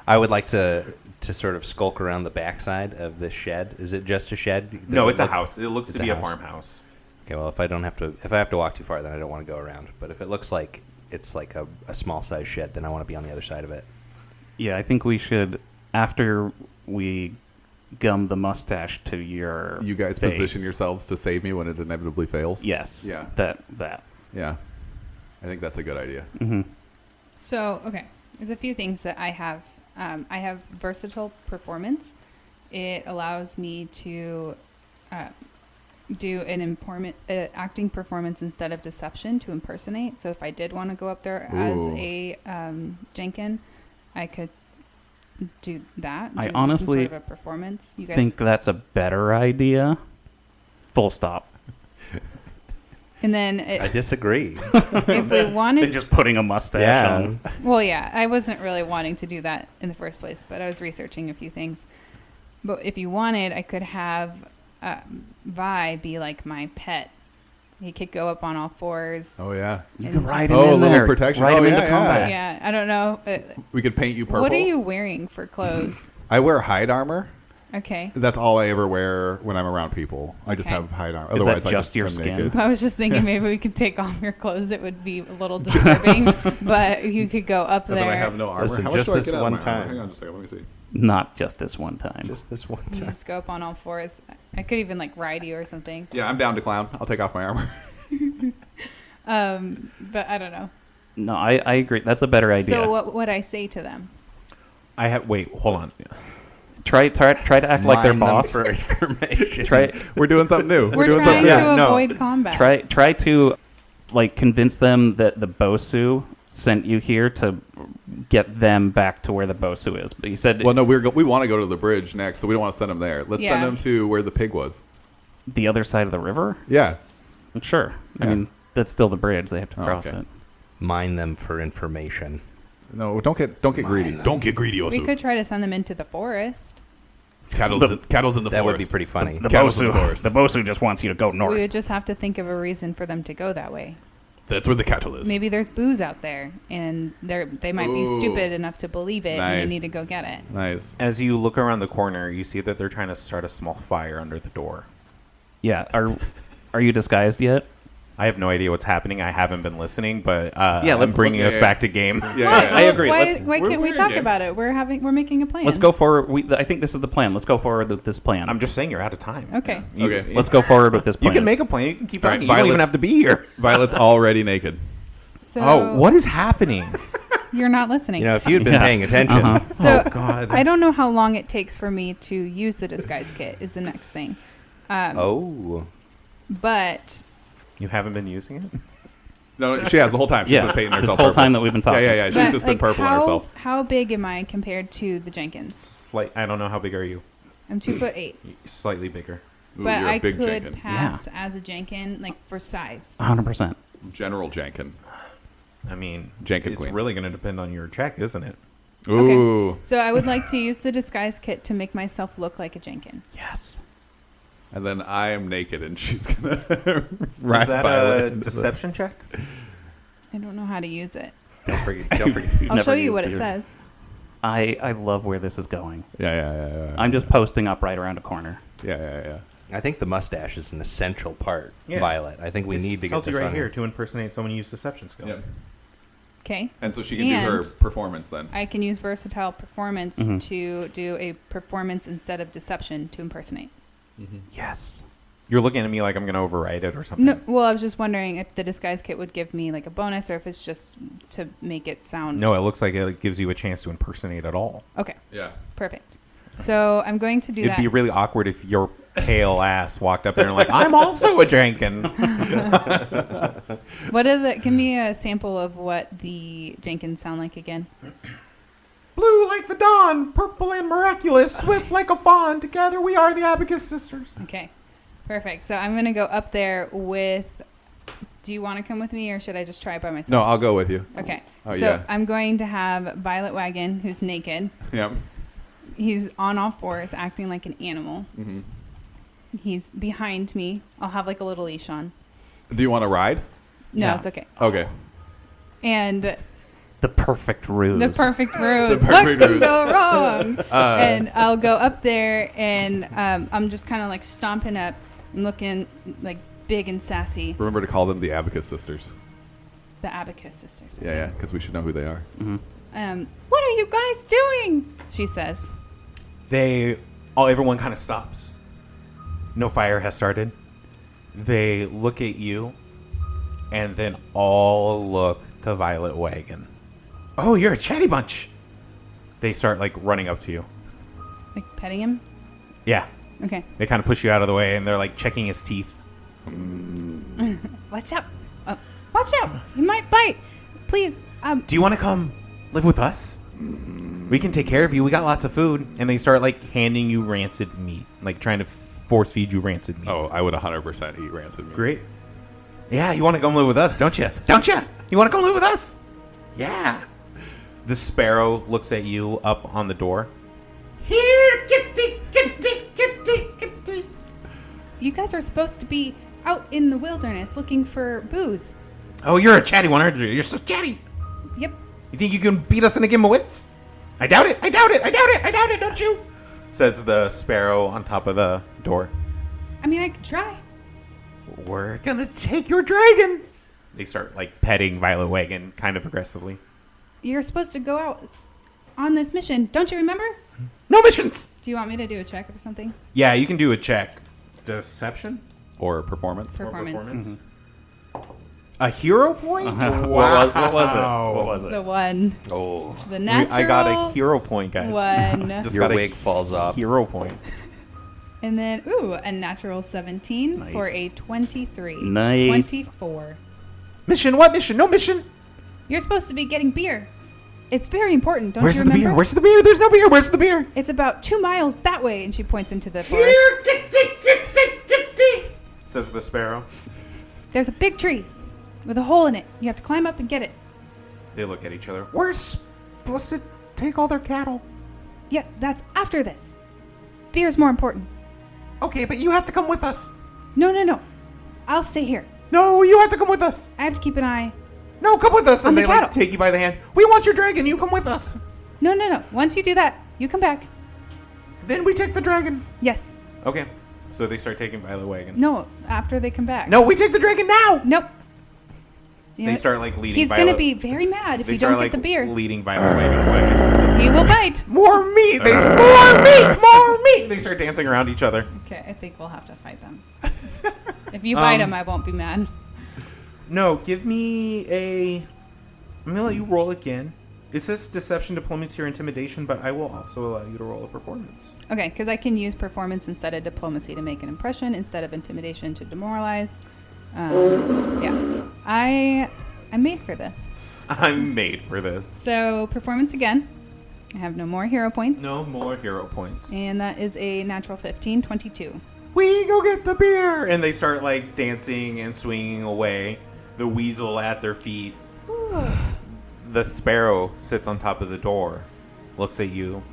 I would like to sort of skulk around the backside of this shed. Is it just a shed? Does No, it it's a look- house. It looks it's to a be a house. farmhouse. Okay, well, if I have to walk too far, then I don't want to go around. But if it looks like it's like a small size shed, then I want to be on the other side of it. Yeah, I think we should, after we gum the mustache to your You guys face. position yourselves to save me when it inevitably fails. Yes. Yeah. That. Yeah. I think that's a good idea. Mm-hmm. So, okay, there's a few things that I have. I have versatile performance. It allows me to do an acting performance instead of deception to impersonate. So if I did want to go up there as Ooh. a Jenkin, I could do that. I do honestly some sort of a performance. You guys think that's a better idea. Full stop. and then I disagree. if we wanted Than just putting a mustache on. Well, yeah, I wasn't really wanting to do that in the first place, but I was researching a few things. But if you wanted, I could have Vi be like my pet. He could go up on all fours. Oh, yeah. You And can just- ride him Oh, a in little there. protection. Ride Oh, him yeah, into yeah. combat. Yeah, I don't know. We could paint you purple. What are you wearing for clothes? I wear hide armor. Okay. That's all I ever wear when I'm around people. I just Okay. have hide armor. Is Otherwise, that I just your am skin? naked. I was just thinking maybe we could take off your clothes. It would be a little disturbing, but you could go up But there. I have no armor. Listen, How much just do I this get out of one my armor? time. Hang on just a second. Let me see. Not just this one time. Just this one You time. just go up on all fours. I could even like ride you or something. Yeah, I'm down to clown. I'll take off my armor. But I don't know. No, I agree. That's a better idea. So what would I say to them? Wait, hold on. Try to act like their Mine them boss. for information. Try We're doing something new. We're doing trying something to new. no. avoid combat. try to like convince them that the Bosu sent you here to get them back to where the Bosu is. But you said Well, no, we want to go to the bridge next, so we don't want to send them there. Let's Yeah. send them to where the pig was. the other side of the river. Yeah. Sure. I Yeah. mean, that's still the bridge. They have to Oh, cross okay. it. Mine them for information. No, don't get greedy. Don't get greedy, also. We could try to send them into the forest. Cattle's in the That would forest. be pretty funny. The Cattle's in the Bosu. forest. The Bosu just wants you to go north. We would just have to think of a reason for them to go that way. That's where the cattle is. Maybe there's booze out there, and they might be Ooh. stupid enough to believe it, and Nice. they need to go get it. Nice. As you look around the corner, you see that they're trying to start a small fire under the door. Yeah. Are you disguised yet? I have no idea what's happening. I haven't been listening, but Yeah, I'm let's- bringing let's- us back to game. Yeah, I agree. Why, Let's- why can't we we're talk game. about it? We're making a plan. Let's go forward. I think this is the plan. Let's go forward with this plan. I'm just saying you're out of time. Okay. Okay. Let's go forward with this You plan. can make a plan. You can keep All talking. right, You don't even Violet's- have to be here. Violet's already naked. So Oh, what is happening? You're not listening. You know, if you'd been Yeah. paying attention, Uh-huh. So God. I don't know how long it takes for me to use the disguise kit. Is the next thing. But You haven't been using it? No, she has the whole time. She's Yeah, been painting this herself whole purple. time that we've been talking. Yeah. She's but, just been like, purpling how, herself. How big am I compared to the Jenkins? I don't know how big are you. I'm 2'8", Slightly bigger. Ooh, but you're a I big could Jenkin. pass as a Jenkin, like for size. 100%. General Jenkin. I mean, Jenkin it's Queen. really going to depend on your check, isn't it? Ooh. So I would like to use the disguise kit to make myself look like a Jenkin. Yes. And then I am naked, and she's gonna ride Is that Violet a into the- deception check? I don't know how to use it. don't forget. Don't forget. You've I'll never show you used what it your- says. I love where this is going. Yeah. I'm just posting up right around a corner. Yeah. I think the mustache is an essential part, Yeah. Violet. I think we It need to get tells this you right on here to impersonate someone who used deception skill. Yep. Okay. And so she can do her And- performance then. I can use versatile performance Mhm. to do a performance instead of deception to impersonate. Yes. You're looking at me like I'm going to override it or something. No, well, I was just wondering if the disguise kit would give me like a bonus or if it's just to make it sound. No, it looks like it gives you a chance to impersonate at all. Okay, Yeah. perfect. So I'm going to do It'd that. be really awkward if your pale ass walked up there and like, I'm also a Jenkin. What are the? Give me a sample of what the Jenkins sound like again. Blue like the dawn, purple and miraculous, swift like a fawn. Together we are the Abacus sisters. Okay, perfect. So I'm gonna go up there with. Do you want to come with me, or should I just try it by myself? No, I'll go with you. Okay. Oh, so yeah. I'm going to have Violet Wagon, who's naked. Yep. He's on all fours, acting like an animal. Mm-hmm. He's behind me. I'll have like a little leash on. Do you want to ride? No, No. it's okay. Okay. And The perfect ruse. the perfect ruse. perfect What could ruse. go wrong? And I'll go up there, and I'm just kind of like stomping up and looking like big and sassy. Remember to call them the Abacus sisters. The Abacus sisters. Yeah, because we should know who they are. What are you guys doing? She says. Everyone kind of stops. No fire has started. They look at you, and then all look to Violet Wagon. Oh, you're a chatty bunch. They start like running up to you. Like petting him? Yeah. Okay. They kind of push you out of the way, and they're like checking his teeth. Watch out. Watch out. He might bite. Please. Do you want to come live with us? We can take care of you. We got lots of food. And they start like handing you rancid meat, like trying to force feed you rancid meat. Oh, I would 100% eat rancid meat. Great. Yeah, you want to come live with us, don't you? Don't you? You want to come live with us? Yeah. The sparrow looks at you up on the door. Here, kitty, kitty, kitty, kitty. You guys are supposed to be out in the wilderness looking for booze. Oh, you're a chatty one, aren't you? You're so chatty. Yep. You think you can beat us in a game of wits? I doubt it. I doubt it. I doubt it. I doubt it. Don't you? Says the sparrow on top of the door. I mean, I could try. We're gonna take your dragon. They start like petting Violet Wagon kind of aggressively. You're supposed to go out on this mission. Don't you remember? No missions. Do you want me to do a check or something? Yeah, you can do a check. Deception? Or performance. Performance. A hero point? What was it? What was it? The one. Oh, The natural. I got a hero point, guys. One. Just your got a wig falls off. Hero point. And then, a natural 17 Nice. for a 23. Nice. 24. Mission? What mission? No mission. You're supposed to be getting beer. It's very important, don't Where's you the remember? beer? Where's the beer? There's no beer. Where's the beer? It's about 2 miles that way, and she points into the forest. Here, kitty, says the sparrow. There's a big tree with a hole in it. You have to climb up and get it. They look at each other. We're supposed to take all their cattle. Yeah, that's after this. Beer's more important. Okay, but you have to come with us. No. I'll stay here. No, you have to come with us. I have to keep an eye. No, come with us. On And the they like cattle. take you by the hand. We want your dragon. You come with us. No. Once you do that, you come back. Then we take the dragon. Yes. Okay. So they start taking Violet Wagon. No, after they come back. No, we take the dragon now. Nope. You know They what? start like leading. He's Violet. going to be very mad if They you start don't like get the beer. leading Violet Wagon away. He will bite. More meat. More meat. More meat. They start dancing around each other. Okay, I think we'll have to fight them. If you bite him, I won't be mad. No, give me a. I'm gonna let you roll again. It says deception, diplomacy, or intimidation, but I will also allow you to roll a performance. Okay, because I can use performance instead of diplomacy to make an impression, instead of intimidation to demoralize. Yeah, I'm made for this. I'm made for this. So performance again. I have no more hero points. No more hero points. And that is a natural 15, 22. We go get the beer, and they start like dancing and swinging away. The weasel at their feet. The sparrow sits on top of the door, looks at you,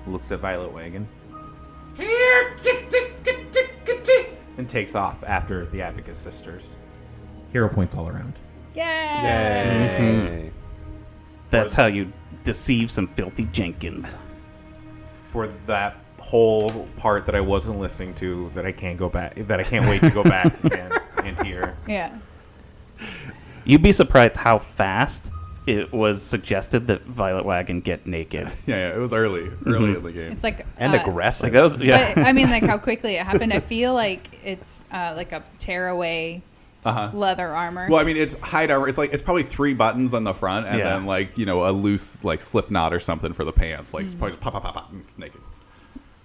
looks at Violet Wagon. Here, kitty, kitty, kitty, and takes off after the Abacus sisters. Hero points all around. Yay! Yay. That's how you deceive some filthy Jenkins. For that whole part that I wasn't listening to, that I can't go back, that I can't wait to go back and hear. Yeah. You'd be surprised how fast it was suggested that Violet Wagon get naked. Yeah, it was early in the game. It's like And aggressive. Like those, yeah. But, I mean, like how quickly it happened. I feel like it's like a tearaway leather armor. Well, I mean, it's hide armor. It's probably 3 buttons on the front, and Yeah. then like a loose like slip knot or something for the pants. Like it's probably just pop, naked.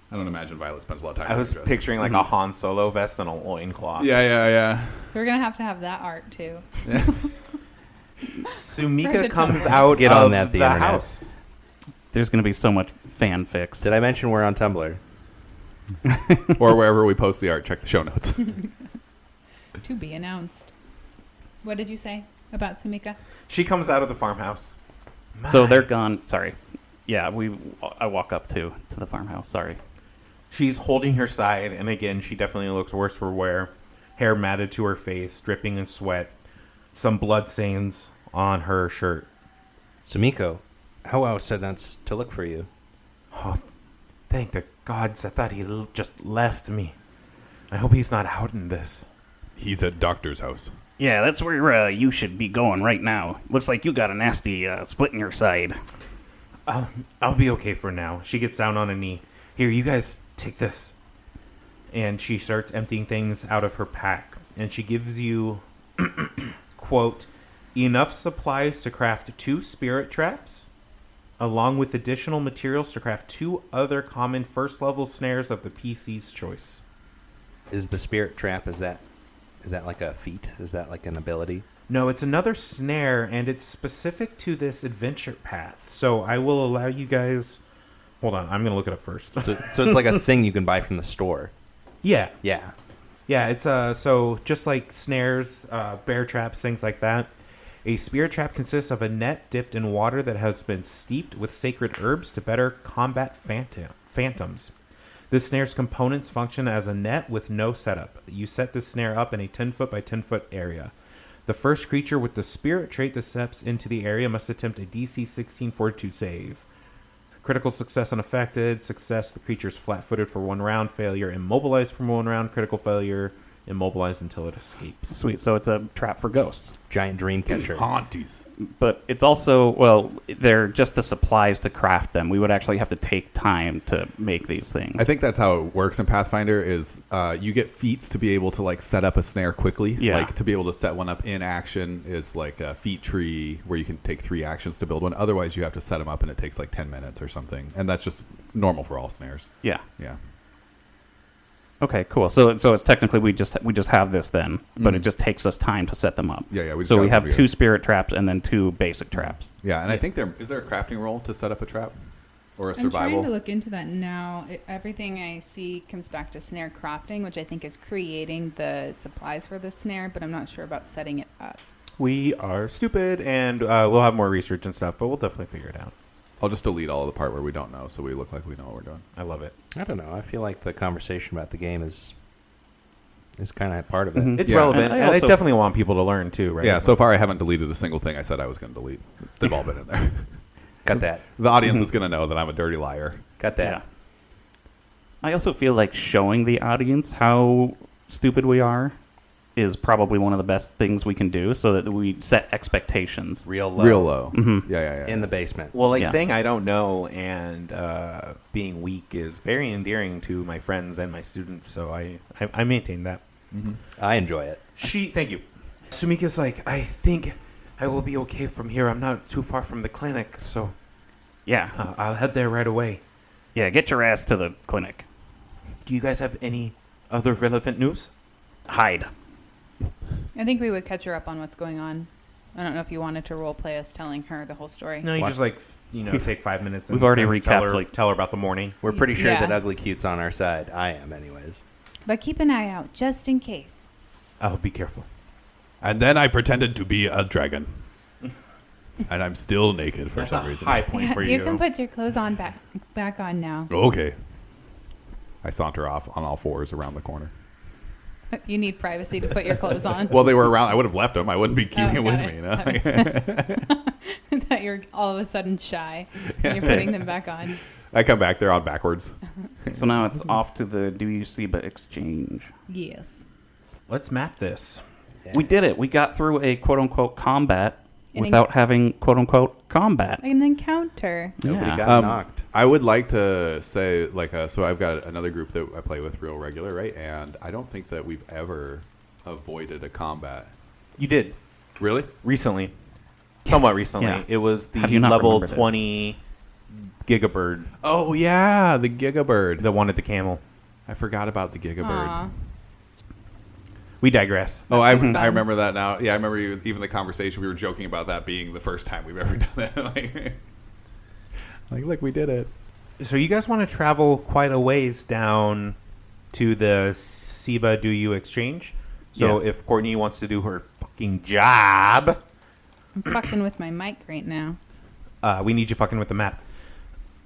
I don't imagine Violet spends a lot of time. I was dressed. picturing like a Han Solo vest and a loincloth. Yeah. So we're gonna have that art too. For Sumika the comes times. out Get of on that, the internet. house. There's going to be so much fanfics. Did I mention we're on Tumblr? Or wherever we post the art, check the show notes. To be announced. What did you say about Sumika? She comes out of the farmhouse. So they're gone. Sorry. Yeah, I walk up to the farmhouse. Sorry. She's holding her side, and again, she definitely looks worse for wear. Hair matted to her face, dripping in sweat. Some blood stains on her shirt. Sumiko, how else said that's to look for you? Oh, thank the gods. I thought he just left me. I hope he's not out in this. He's at doctor's house. Yeah, that's where you should be going right now. Looks like you got a nasty split in your side. I'll be okay for now. She gets down on a knee. Here, you guys take this. And she starts emptying things out of her pack. And she gives you, quote, enough supplies to craft 2 spirit traps, along with additional materials to craft 2 other common first-level snares of the PC's choice. Is the spirit trap, is that like a feat? Is that like an ability? No, it's another snare, and it's specific to this adventure path. So I will allow you guys... Hold on, I'm going to look it up first. So it's like a thing you can buy from the store. Yeah. Yeah. Yeah, it's so just like snares, bear traps, things like that. A spirit trap consists of a net dipped in water that has been steeped with sacred herbs to better combat phantoms. This snare's components function as a net with no setup. You set this snare up in a 10-foot by 10-foot area. The first creature with the spirit trait that steps into the area must attempt a DC 16 Fortitude save. Critical success unaffected. Success, the creature's flat-footed for 1 round. Failure, immobilized for 1 round. Critical failure, immobilized until it escapes. Sweet. So it's a trap for ghosts. Giant dream catcher. Haunties. But it's also, well, they're just the supplies to craft them. We would actually have to take time to make these things. I think that's how it works in Pathfinder is you get feats to be able to like set up a snare quickly. Yeah. Like to be able to set one up in action is like a feat tree where you can take 3 actions to build one. Otherwise you have to set them up and it takes like 10 minutes or something. And that's just normal for all snares. Yeah. Yeah. Okay, cool. So it's technically we just have this then, but it just takes us time to set them up. Yeah, yeah. So we have 2 spirit traps and then 2 basic traps. Yeah, and I think is there a crafting roll to set up a trap? Or a I'm trying survival? to look into that now. Everything I see comes back to snare crafting, which I think is creating the supplies for the snare, but I'm not sure about setting it up. We are stupid, and we'll have more research and stuff, but we'll definitely figure it out. I'll just delete all of the part where we don't know so we look like we know what we're doing. I love it. I don't know. I feel like the conversation about the game is kind of part of it. Mhm. It's Yeah. relevant, And I and I also- definitely want people to learn, too, right? Yeah, so far I haven't deleted a single thing I said I was going to delete. They've all been in there. Got that. The audience is going to know that I'm a dirty liar. Got that. Yeah. I also feel like showing the audience how stupid we are is probably one of the best things we can do so that we set expectations. Real low. Real low. Mhm. Yeah. In the basement. Well, like Yeah. saying I don't know and being weak is very endearing to my friends and my students, so I maintain that. I enjoy it. Thank you. Sumika's like, I think I will be okay from here. I'm not too far from the clinic, so Yeah. I'll head there right away. Yeah, get your ass to the clinic. Do you guys have any other relevant news? Hide. I think we would catch her up on what's going on. I don't know if you wanted to role play us telling her the whole story. No, you What? just take 5 minutes. And We've already kind of tell recapped, her, like- tell her about the morning. We're pretty sure Yeah. that Ugly Cute's on our side. I am, anyways. But keep an eye out, just in case. Oh, be careful. And then I pretended to be a dragon. And I'm still naked for That's some a reason. high point for You you. can put your clothes on back on now. Okay. I saunter off on all 4s around the corner. You need privacy to put your clothes on. Well, they were around. I would have left them. I wouldn't be keeping Oh, it with got me. You That know? makes sense. That you're all of a sudden shy and you're putting them back on. I come back. They're on backwards. So now it's off to the Do You See But exchange. Yes. Let's map this. We did it. We got through a quote-unquote combat An without having quote-unquote combat. An encounter. Nobody Yeah. got knocked. I would like to say, so I've got another group that I play with real regular, right? And I don't think that we've ever avoided a combat. You did. Really? Recently. Somewhat recently. Yeah. It was the How do you not level remember this? 20 Gigabird Oh, yeah. The Gigabird. that wanted the camel. I forgot about the Gigabird. Aw. We digress. Oh, I fun. remember that now. Yeah, I remember even the conversation. We were joking about that being the first time we've ever done that. like, look, we did it. So you guys want to travel quite a ways down to the Siba Do You exchange? So Yeah. if Courtney wants to do her fucking job, I'm fucking with my mic right now. we need you fucking with the map.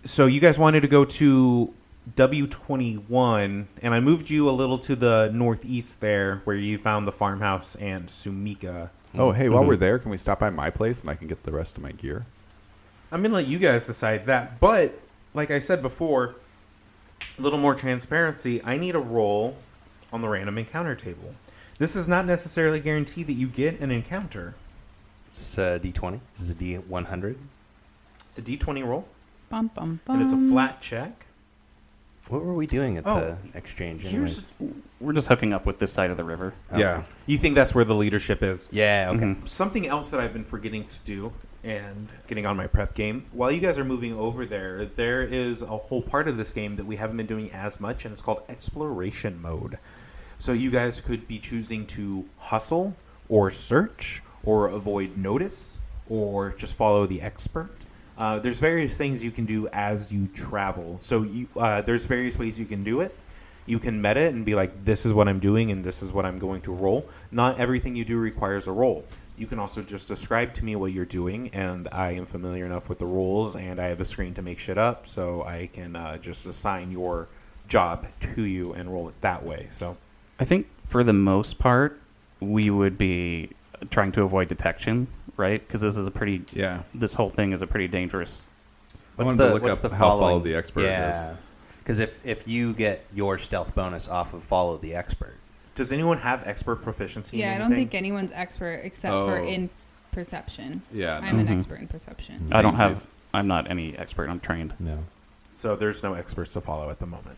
So you guys wanted to go to W21, and I moved you a little to the northeast there, where you found the farmhouse and Sumika. Oh, hey, while we're there, can we stop by my place and I can get the rest of my gear? I'm going to let you guys decide that. But, like I said before, a little more transparency. I need a roll on the random encounter table. This is not necessarily guaranteed that you get an encounter. Is this a D20? This is a D100? It's a D20 roll, Bum, bum, bum. and it's a flat check. What were we doing at Oh, the exchange Here's anyways? We're just hooking up with this side of the river. Okay. Yeah. You think that's where the leadership is? Yeah, okay. Something else that I've been forgetting to do and getting on my prep game. While you guys are moving over there, there is a whole part of this game that we haven't been doing as much, and it's called exploration mode. So you guys could be choosing to hustle or search or avoid notice or just follow the expert. There's various things you can do as you travel. So there's various ways you can do it. You can meta it and be like, this is what I'm doing and this is what I'm going to roll. Not everything you do requires a roll. You can also just describe to me what you're doing, and I am familiar enough with the rules, and I have a screen to make shit up, so I can just assign your job to you and roll it that way. So I think for the most part, we would be trying to avoid detection, right? Because this is a pretty Yeah. this whole thing is a pretty dangerous. I wanted to look up how follow the expert yeah. is. Because if you get your stealth bonus off of follow the expert. does anyone have expert proficiency? Yeah, in I don't anything? think anyone's expert except for Oh. in perception. Yeah, I'm no. an expert in perception. I don't have. Samesies. I'm not any expert. I'm trained. No. So there's no experts to follow at the moment.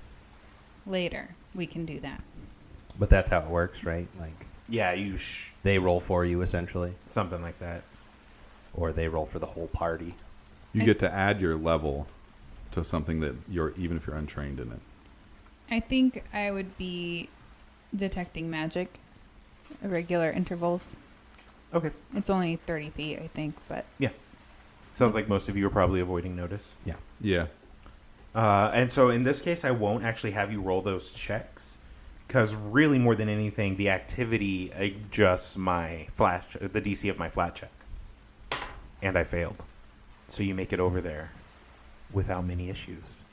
Later, we can do that. But that's how it works, right? Like Yeah, they roll for you essentially, something like that. or they roll for the whole party. You get to add your level to something that even if you're untrained in it. I think I would be detecting magic at regular intervals. Okay. It's only 30 feet, I think, but Yeah. Sounds like most of you are probably avoiding notice. Yeah. Yeah. And so in this case, I won't actually have you roll those checks, because really more than anything, the activity adjusts my the DC of my flat check. And I failed. So you make it over there without many issues.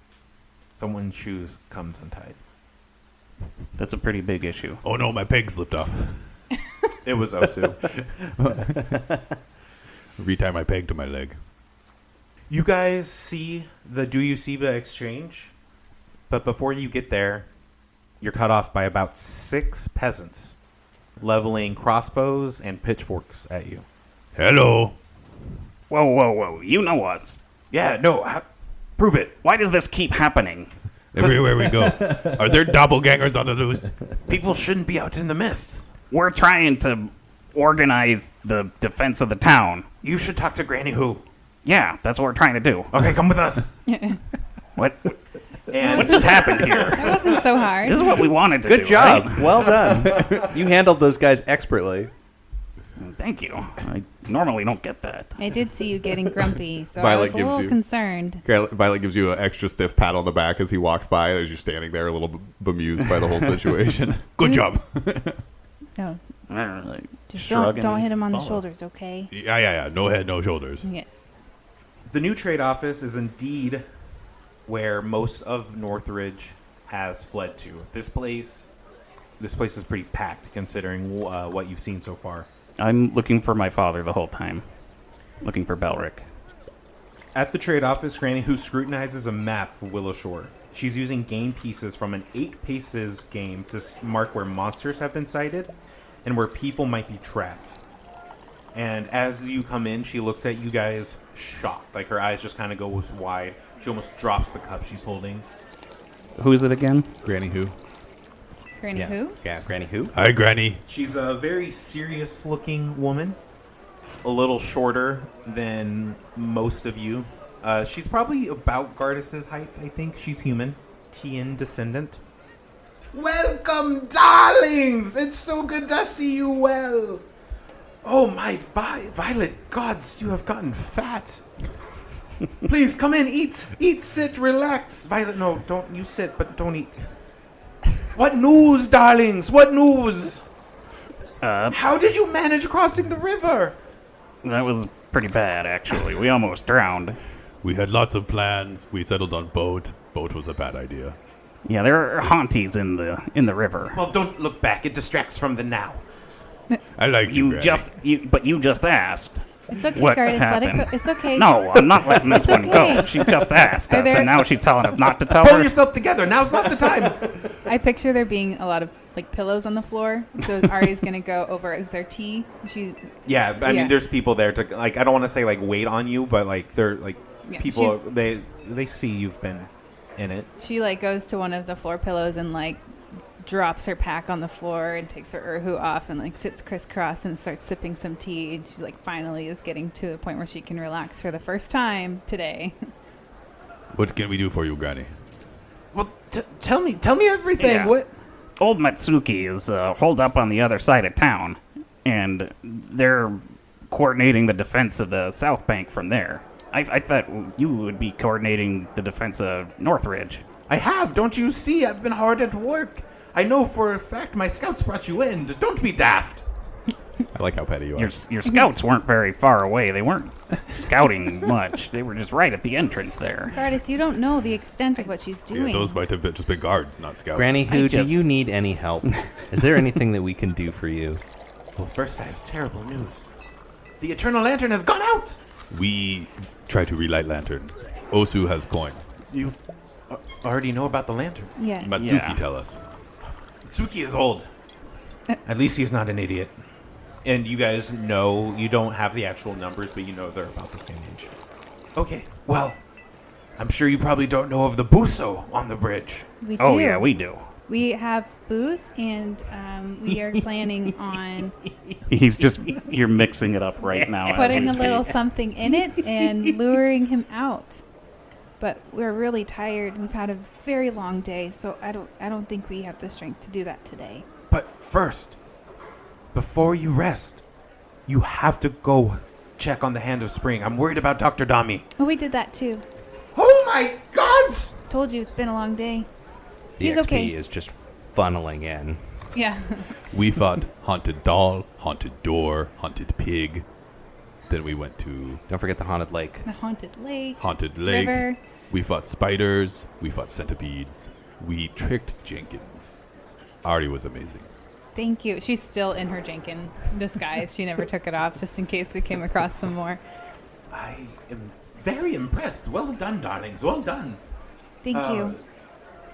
Someone's shoes comes untied. That's a pretty big issue. Oh no, my peg slipped off. It was Osu. Retie my peg to my leg. You guys see the Do You See the exchange? But before you get there, you're cut off by about 6 peasants leveling crossbows and pitchforks at you. Hello. Whoa, whoa, whoa! You know us. Yeah, no, prove it. Why does this keep happening? Everywhere we go. Are there doppelgangers on the loose? People shouldn't be out in the mist. We're trying to organize the defense of the town. You should talk to Granny Who. Yeah, that's what we're trying to do. Okay, come with us. What And what just happened here? that wasn't so hard. This is what we wanted to do. Good job. right? Well done. You handled those guys expertly. Thank you. I normally don't get that. I did see you getting grumpy, so I Violet was a gives little you- concerned. Violet gives you an extra stiff pat on the back as he walks by as you're standing there a little bemused by the whole situation. Good job. No, Like, just shrug don't and hit him on the follow. shoulders, okay? Yeah. No head, no shoulders. Yes. the new trade office is indeed where most of Northridge has fled to. This place is pretty packed considering what you've seen so far. I'm looking for my father the whole time. Looking for Belric. At the trade office, Granny Who scrutinizes a map of Willowshore. She's using game pieces from an 8 Paces game to mark where monsters have been sighted and where people might be trapped. And as you come in, she looks at you guys shocked. Like her eyes just kind of go wide. She almost drops the cup she's holding. Who is it again? Granny Who? Granny who? Yeah, Granny Who? Hi, Granny. She's a very serious-looking woman, a little shorter than most of you. She's probably about Gardas' height, I think. She's human. Tian descendant. Welcome, darlings! It's so good to see you well. Oh, my Violet, gods, you have gotten fat. Please, come in, eat, sit, relax. Violet, no, don't you sit, but don't eat. What news, darlings? What news? How did you manage crossing the river? That was pretty bad, actually. We almost drowned. We had lots of plans. We settled on boat. Boat was a bad idea. Yeah, there are haunties in the river. Well, don't look back. It distracts from the now. I like you, Granny. But you just asked. It's okay, What Gardas. Let it happened? go. It's okay. No, I'm not letting this It's one go. okay. She just asked Are us, there- and now she's telling us not to tell Pull her. yourself together. Now's not the time. I picture there being a lot of like pillows on the floor. So Ari's gonna go over. Is there tea? She. Yeah, I Yeah. mean, there's people there to like. I don't want to say like wait on you, but like they're like Yeah, people. she's- They see you've been in it. She like goes to one of the floor pillows and like drops her pack on the floor and takes her urhu off and like sits crisscross and starts sipping some tea. And she like finally is getting to the point where she can relax for the first time today. What can we do for you, Granny? Well, tell me everything. Yeah. What? Old Matsuki is holed up on the other side of town, and they're coordinating the defense of the South Bank from there. I thought you would be coordinating the defense of Northridge. I have. Don't you see? I've been hard at work. I know for a fact my scouts brought you in. Don't be daft. I like how petty you are. Your scouts weren't very far away. They weren't scouting much. They were just right at the entrance there. Gardas, you don't know the extent of what she's doing. Yeah, those might have just been guards, not scouts. Granny, I do just- you need any help? Is there anything that we can do for you? Well, first I have terrible news. The Eternal Lantern has gone out. We try to relight lantern. Osu has coin. You already know about the lantern. Yes. Matsuki Yeah. tell us. Tsuki is old. At least he's not an idiot. And you guys know, you don't have the actual numbers, but you know they're about the same age. Okay, well, I'm sure you probably don't know of the Buso on the bridge. We do. Oh yeah, we do. We have booze, and we are planning on You're mixing it up right now. as putting we a little speak. something in it and luring him out. But we're really tired. We've had a very long day, so I don't think we have the strength to do that today. But first, before you rest, you have to go check on the Hand of Spring. I'm worried about Dr. Dami. Oh, we did that too. Oh my gods! Told you it's been a long day. The He's XP okay. is just funneling in. Yeah. We fought haunted doll, haunted door, haunted pig. Then we went to Don't forget the haunted lake. The haunted lake. haunted lake. River. We fought spiders. We fought centipedes. We tricked Jenkins. Ari was amazing. Thank you. She's still in her Jenkin disguise. She never took it off, just in case we came across some more. I am very impressed. Well done, darlings. Well done. Thank you.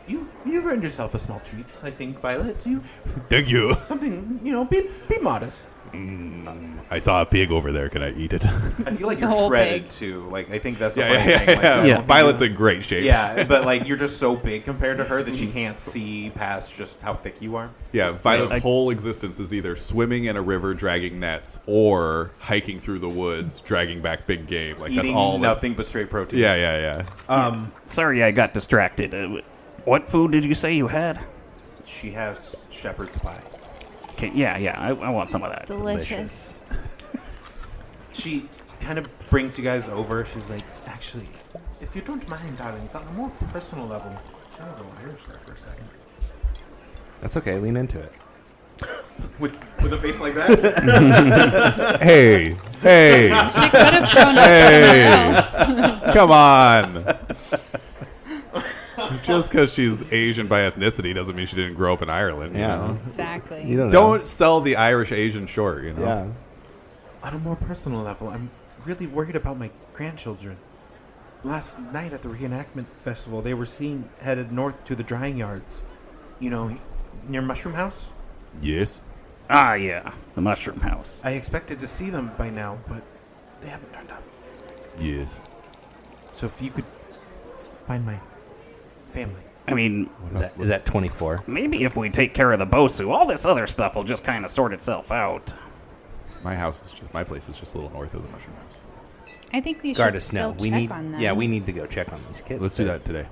You've earned yourself a small treat, I think, Violet. You've Thank you. something, be modest. I saw a pig over there. Can I eat it? I feel like you're The whole shredded pig. too. Like I think that's the Yeah, funny yeah, thing. yeah, Like, yeah. I don't think Violet's you- in great shape. Yeah, but like you're just so big compared to her that she can't see past just how thick you are. Yeah, Violet's I- whole existence is either swimming in a river dragging nets or hiking through the woods dragging back big game. Like that's Eating all. nothing but straight protein. Yeah, yeah, yeah. Sorry, I got distracted. What food did you say you had? She has shepherd's pie. Okay, yeah, I want some of that. Delicious. She kind of brings you guys over. She's like, actually, if you don't mind, darlings, on a more personal level, can I go Irish there for a second? That's okay. Lean into it. With a face like that? Hey, hey, She could have thrown up Hey. somewhere else. come on. Just because she's Asian by ethnicity doesn't mean she didn't grow up in Ireland. You know? Exactly. You don't know. Don't sell the Irish Asian short. You know. Yeah. On a more personal level, I'm really worried about my grandchildren. Last night at the reenactment festival, they were seen headed north to the drying yards. You know, near Mushroom House? Yes. Ah, yeah, the mushroom house. I expected to see them by now, but they haven't turned up. Yes. So if you could find my family. I mean, Is that 24? maybe if we take care of the Bosu, all this other stuff will just kind of sort itself out. My place is just a little north of the Mushroom House. I think we should Guard us still now. check on them. Yeah, we need to go check on these kids. Let's do that today.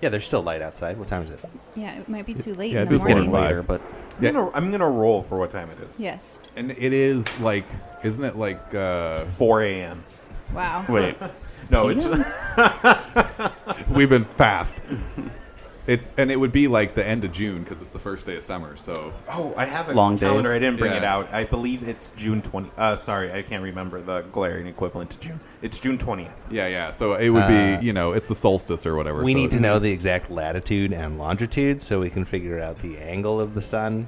Yeah, there's still light outside. What time is it? Yeah, it might be too late Yeah, in it the was morning. getting late. Later, but I'm gonna roll for what time it is. Yes. And it is like, isn't it like? 4 a.m. Wow. wait, No, it's We've been fast. it would be like the end of June because it's the first day of summer. So Oh, I have a Long calendar. days. I didn't bring it Yeah. out. I believe it's June 20. Sorry, I can't remember the glaring equivalent to June. It's June 20th. yeah. So it would be it's the solstice or whatever. We so need to it's- know the exact latitude and longitude so we can figure out the angle of the sun.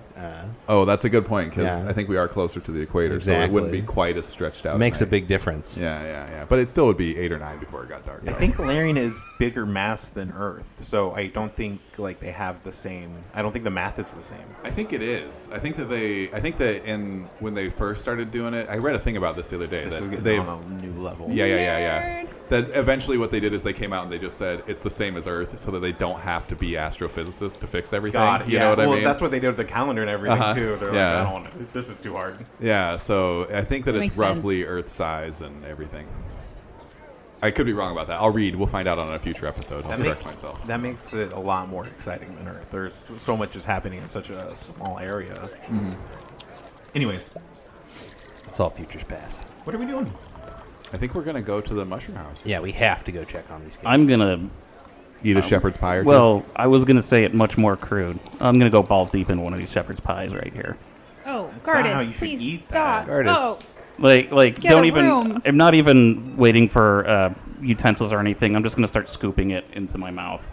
Oh, that's a good point because Yeah. I think we are closer to the equator, so it wouldn't be Exactly. quite as stretched out. It makes a at night. big difference. Yeah. But it still would be 8 or 9 before it got dark. I think Galarian is bigger mass than Earth, so I don't think like they have the same. I don't think the math is the same. I think it is. I think that when they first started doing it, I read a thing about this the other day. This is that getting they on a new level. Yeah. That eventually what they did is they came out and they just said it's the same as Earth, so that they don't have to be astrophysicists to fix everything. God, you know what I mean? That's what they did with the calendar and everything Uh-huh. too. They're Yeah. like, I don't want to. This is too hard. Yeah, so I think that it's Makes roughly sense. Earth size and everything. I could be wrong about that. I'll read. We'll find out on a future episode. I'll That correct makes myself. that makes it a lot more exciting than Earth. There's so much is happening in such a small area. Mm-hmm. Anyways, It's all futures past. what are we doing? I think we're gonna go to the mushroom house. Yeah, we have to go check on these kids. I'm gonna. Eat a shepherd's pie or two. Well, I was gonna say it much more crude. I'm gonna go balls deep in one of these shepherd's pies right here. Oh, That's not how you Gardis, should please eat stop. that. Gardis. Oh, Like Get don't a even. room. I'm not even waiting for utensils or anything. I'm just gonna start scooping it into my mouth.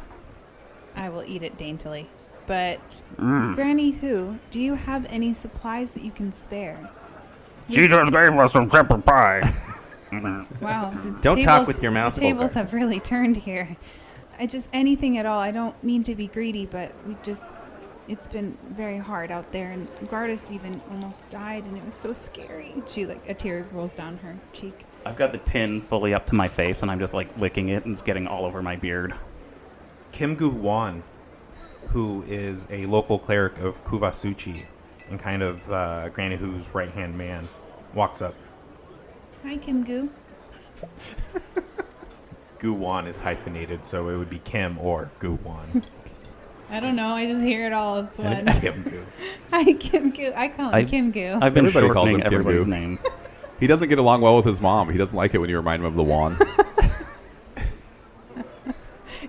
I will eat it daintily. But, Granny Who, do you have any supplies that you can spare? She just gave us some shepherd pie. Wow. the Don't talk with your mouth The tables open. have really turned here. Anything at all. I don't mean to be greedy, but it's been very hard out there. And Gardis even almost died, and it was so scary. A tear rolls down her cheek. I've got the tin fully up to my face, and I'm just like licking it, and it's getting all over my beard. Kim Gu Wan, who is a local cleric of Kuvasuchi and kind of Granny Who's right-hand man, walks up. Hi, Kim Gu. Gu Wan is hyphenated, so it would be Kim or Gu Wan. I don't know. I just hear it all as one. Kim Gu. Hi, Kim Gu. I call him Kim Gu. I've been Everybody calls shortening him Kim everybody's Gu. name. He doesn't get along well with his mom. He doesn't like it when you remind him of the wand.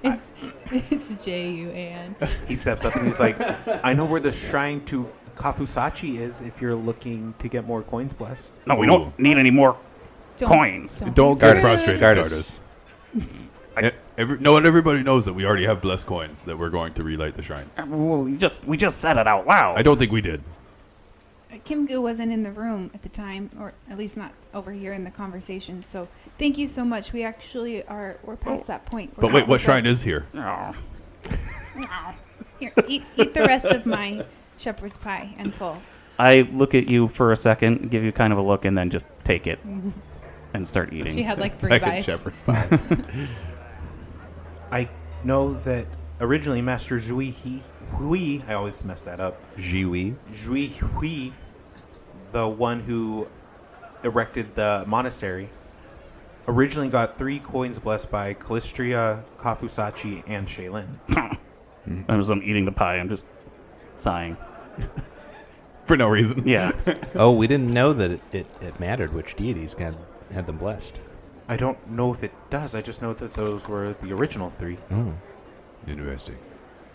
It's Juan. He steps up and he's like, I know where the shrine to Kafusachi is if you're looking to get more coins blessed. No, we don't need any more coins. Don't be get rude. frustrated, Gardis. Gardis. Not everybody knows that we already have blessed coins that we're going to relight the shrine. Well, we just said it out loud. I don't think we did. Kim Gu wasn't in the room at the time, or at least not over here in the conversation. So thank you so much. We actually we're past that point. But wait, what shrine is here? Oh. Here, eat the rest of my shepherd's pie. I'm full. I look at you for a second, give you kind of a look, and then just take it and start eating. She had like 3 Second bites. shepherd's pie. I know that originally Master Zhui Hui, I always mess that up, Jiwi. Zhui Hui, the one who erected the monastery, originally got 3 coins blessed by Callistria, Kafusachi, and Shaylin. As I'm eating the pie, I'm just sighing. For no reason. Yeah. Oh, we didn't know that it mattered which deities had them blessed. I don't know if it does. I just know that those were the original 3. Oh. Interesting.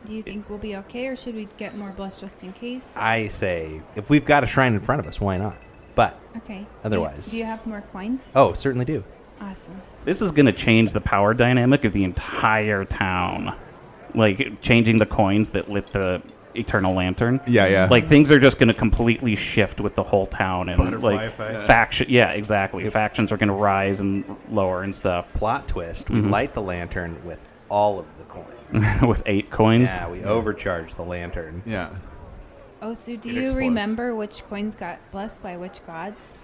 Do you think we'll be okay, or should we get more blessed just in case? I say, if we've got a shrine in front of us, why not? But, Okay. Otherwise. Do you have more coins? oh, certainly do. Awesome. This is going to change the power dynamic of the entire town. Like, changing the coins that lit the Eternal Lantern. Yeah. Like, things are just going to completely shift with the whole town. And, Butterfly like, effect. faction. Yeah, exactly. Factions are going to rise and lower and stuff. Plot twist, we light the lantern with all of the coins. With 8 coins. Yeah, we overcharge the lantern. Yeah. Oh, so do It you explodes. remember which coins got blessed by which gods?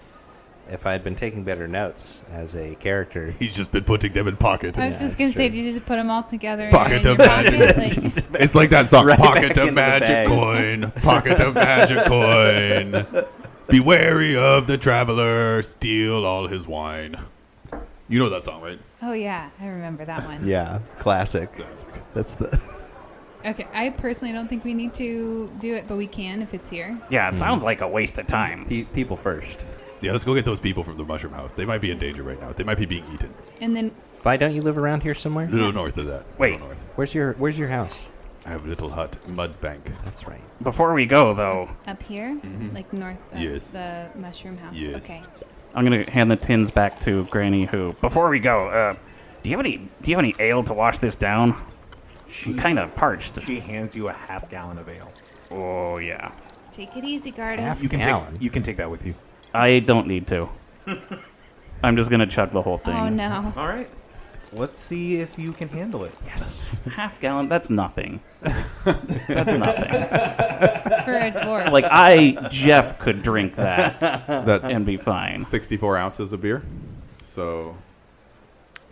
If I had been taking better notes as a character, He's just been putting them in pocket. I was just that's going to say, true. did you just put them all together Pocket in of your pocket? magic. Like, It's like that song, Right Pocket back of into the Magic bag. Coin, Pocket of Magic Coin. Be wary of the traveler, steal all his wine. You know that song, right? oh, yeah. I remember that one. yeah, classic. That's the. Okay. I personally don't think we need to do it, but we can if it's here. Yeah, it sounds like a waste of time. People first. Yeah, let's go get those people from the mushroom house. They might be in danger right now. They might be being eaten. And then Why don't you live around here somewhere? A little north of that. Wait. A little north. Where's your house? I have a little hut, mud bank. That's right. Before we go, though, Up here, like north of Yes. the mushroom house. Yes. Okay. I'm gonna hand the tins back to Granny. Who? Before we go, do you have any ale to wash this down? I'm kind of parched. She hands you a half gallon of ale. Oh yeah. Take it easy, Gardas. Half You can gallon. take. You can take that with you. I don't need to. I'm just gonna chug the whole thing. Oh no. All right. Let's see if you can handle it. Yes. Half gallon? That's nothing. That's nothing. For a dwarf. Like Jeff, could drink that That's and be fine. 64 ounces of beer. So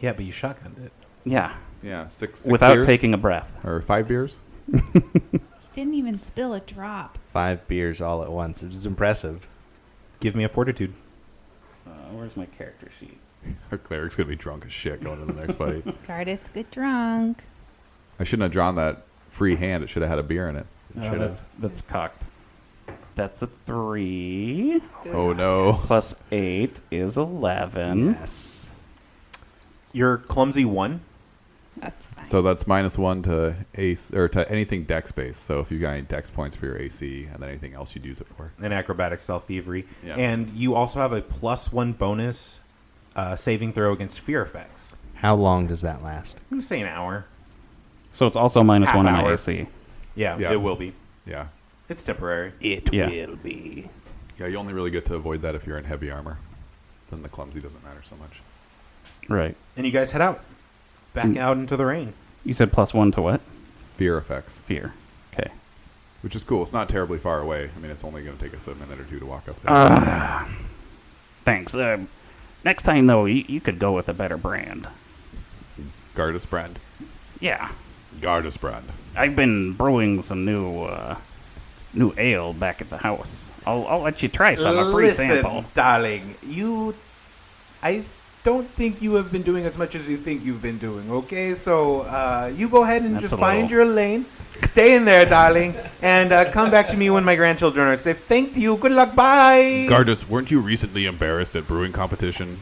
Yeah, but you shotgunned it. Yeah, yeah, six without beers? taking a breath. or 5 beers. Didn't even spill a drop. 5 beers all at once. It was impressive. Give me a fortitude. Where's my character sheet? Our cleric's gonna be drunk as shit going to the next fight. Gardas, get drunk. I shouldn't have drawn that free hand. It should have had a beer in it. That's cocked. That's a 3. Oh no! Plus 8 is 11. Yes. You're clumsy 1. That's fine. So that's -1 to ace or to anything dex based. So if you got any dex points for your AC, and then anything else you'd use it for. And acrobatics, self thievery. Yeah. And you also have a +1 bonus saving throw against fear effects. How long does that last? I'm going to say an hour. So it's also -1 Half on my hour. AC. Yeah, Yeah. it will be. Yeah, It's temporary. It Yeah. will be. yeah. You only really get to avoid that if you're in heavy armor. Then the clumsy doesn't matter so much. Right. And you guys head out. Back out into the rain. You said +1 to what? Fear effects, Fear. Okay. which is cool. It's not terribly far away. I mean, it's only going to take us a minute or two to walk up there. Thanks. Next time, though, you could go with a better brand. Gardas brand. Yeah. Gardas brand. I've been brewing some new ale back at the house. I'll let you try some, a free sample. darling, I don't think you have been doing as much as you think you've been doing, okay? So you go ahead and That's just a find little- your lane. Stay in there, darling, and come back to me when my grandchildren are safe. Thank you. Good luck. Bye. Gardas, weren't you recently embarrassed at brewing competition?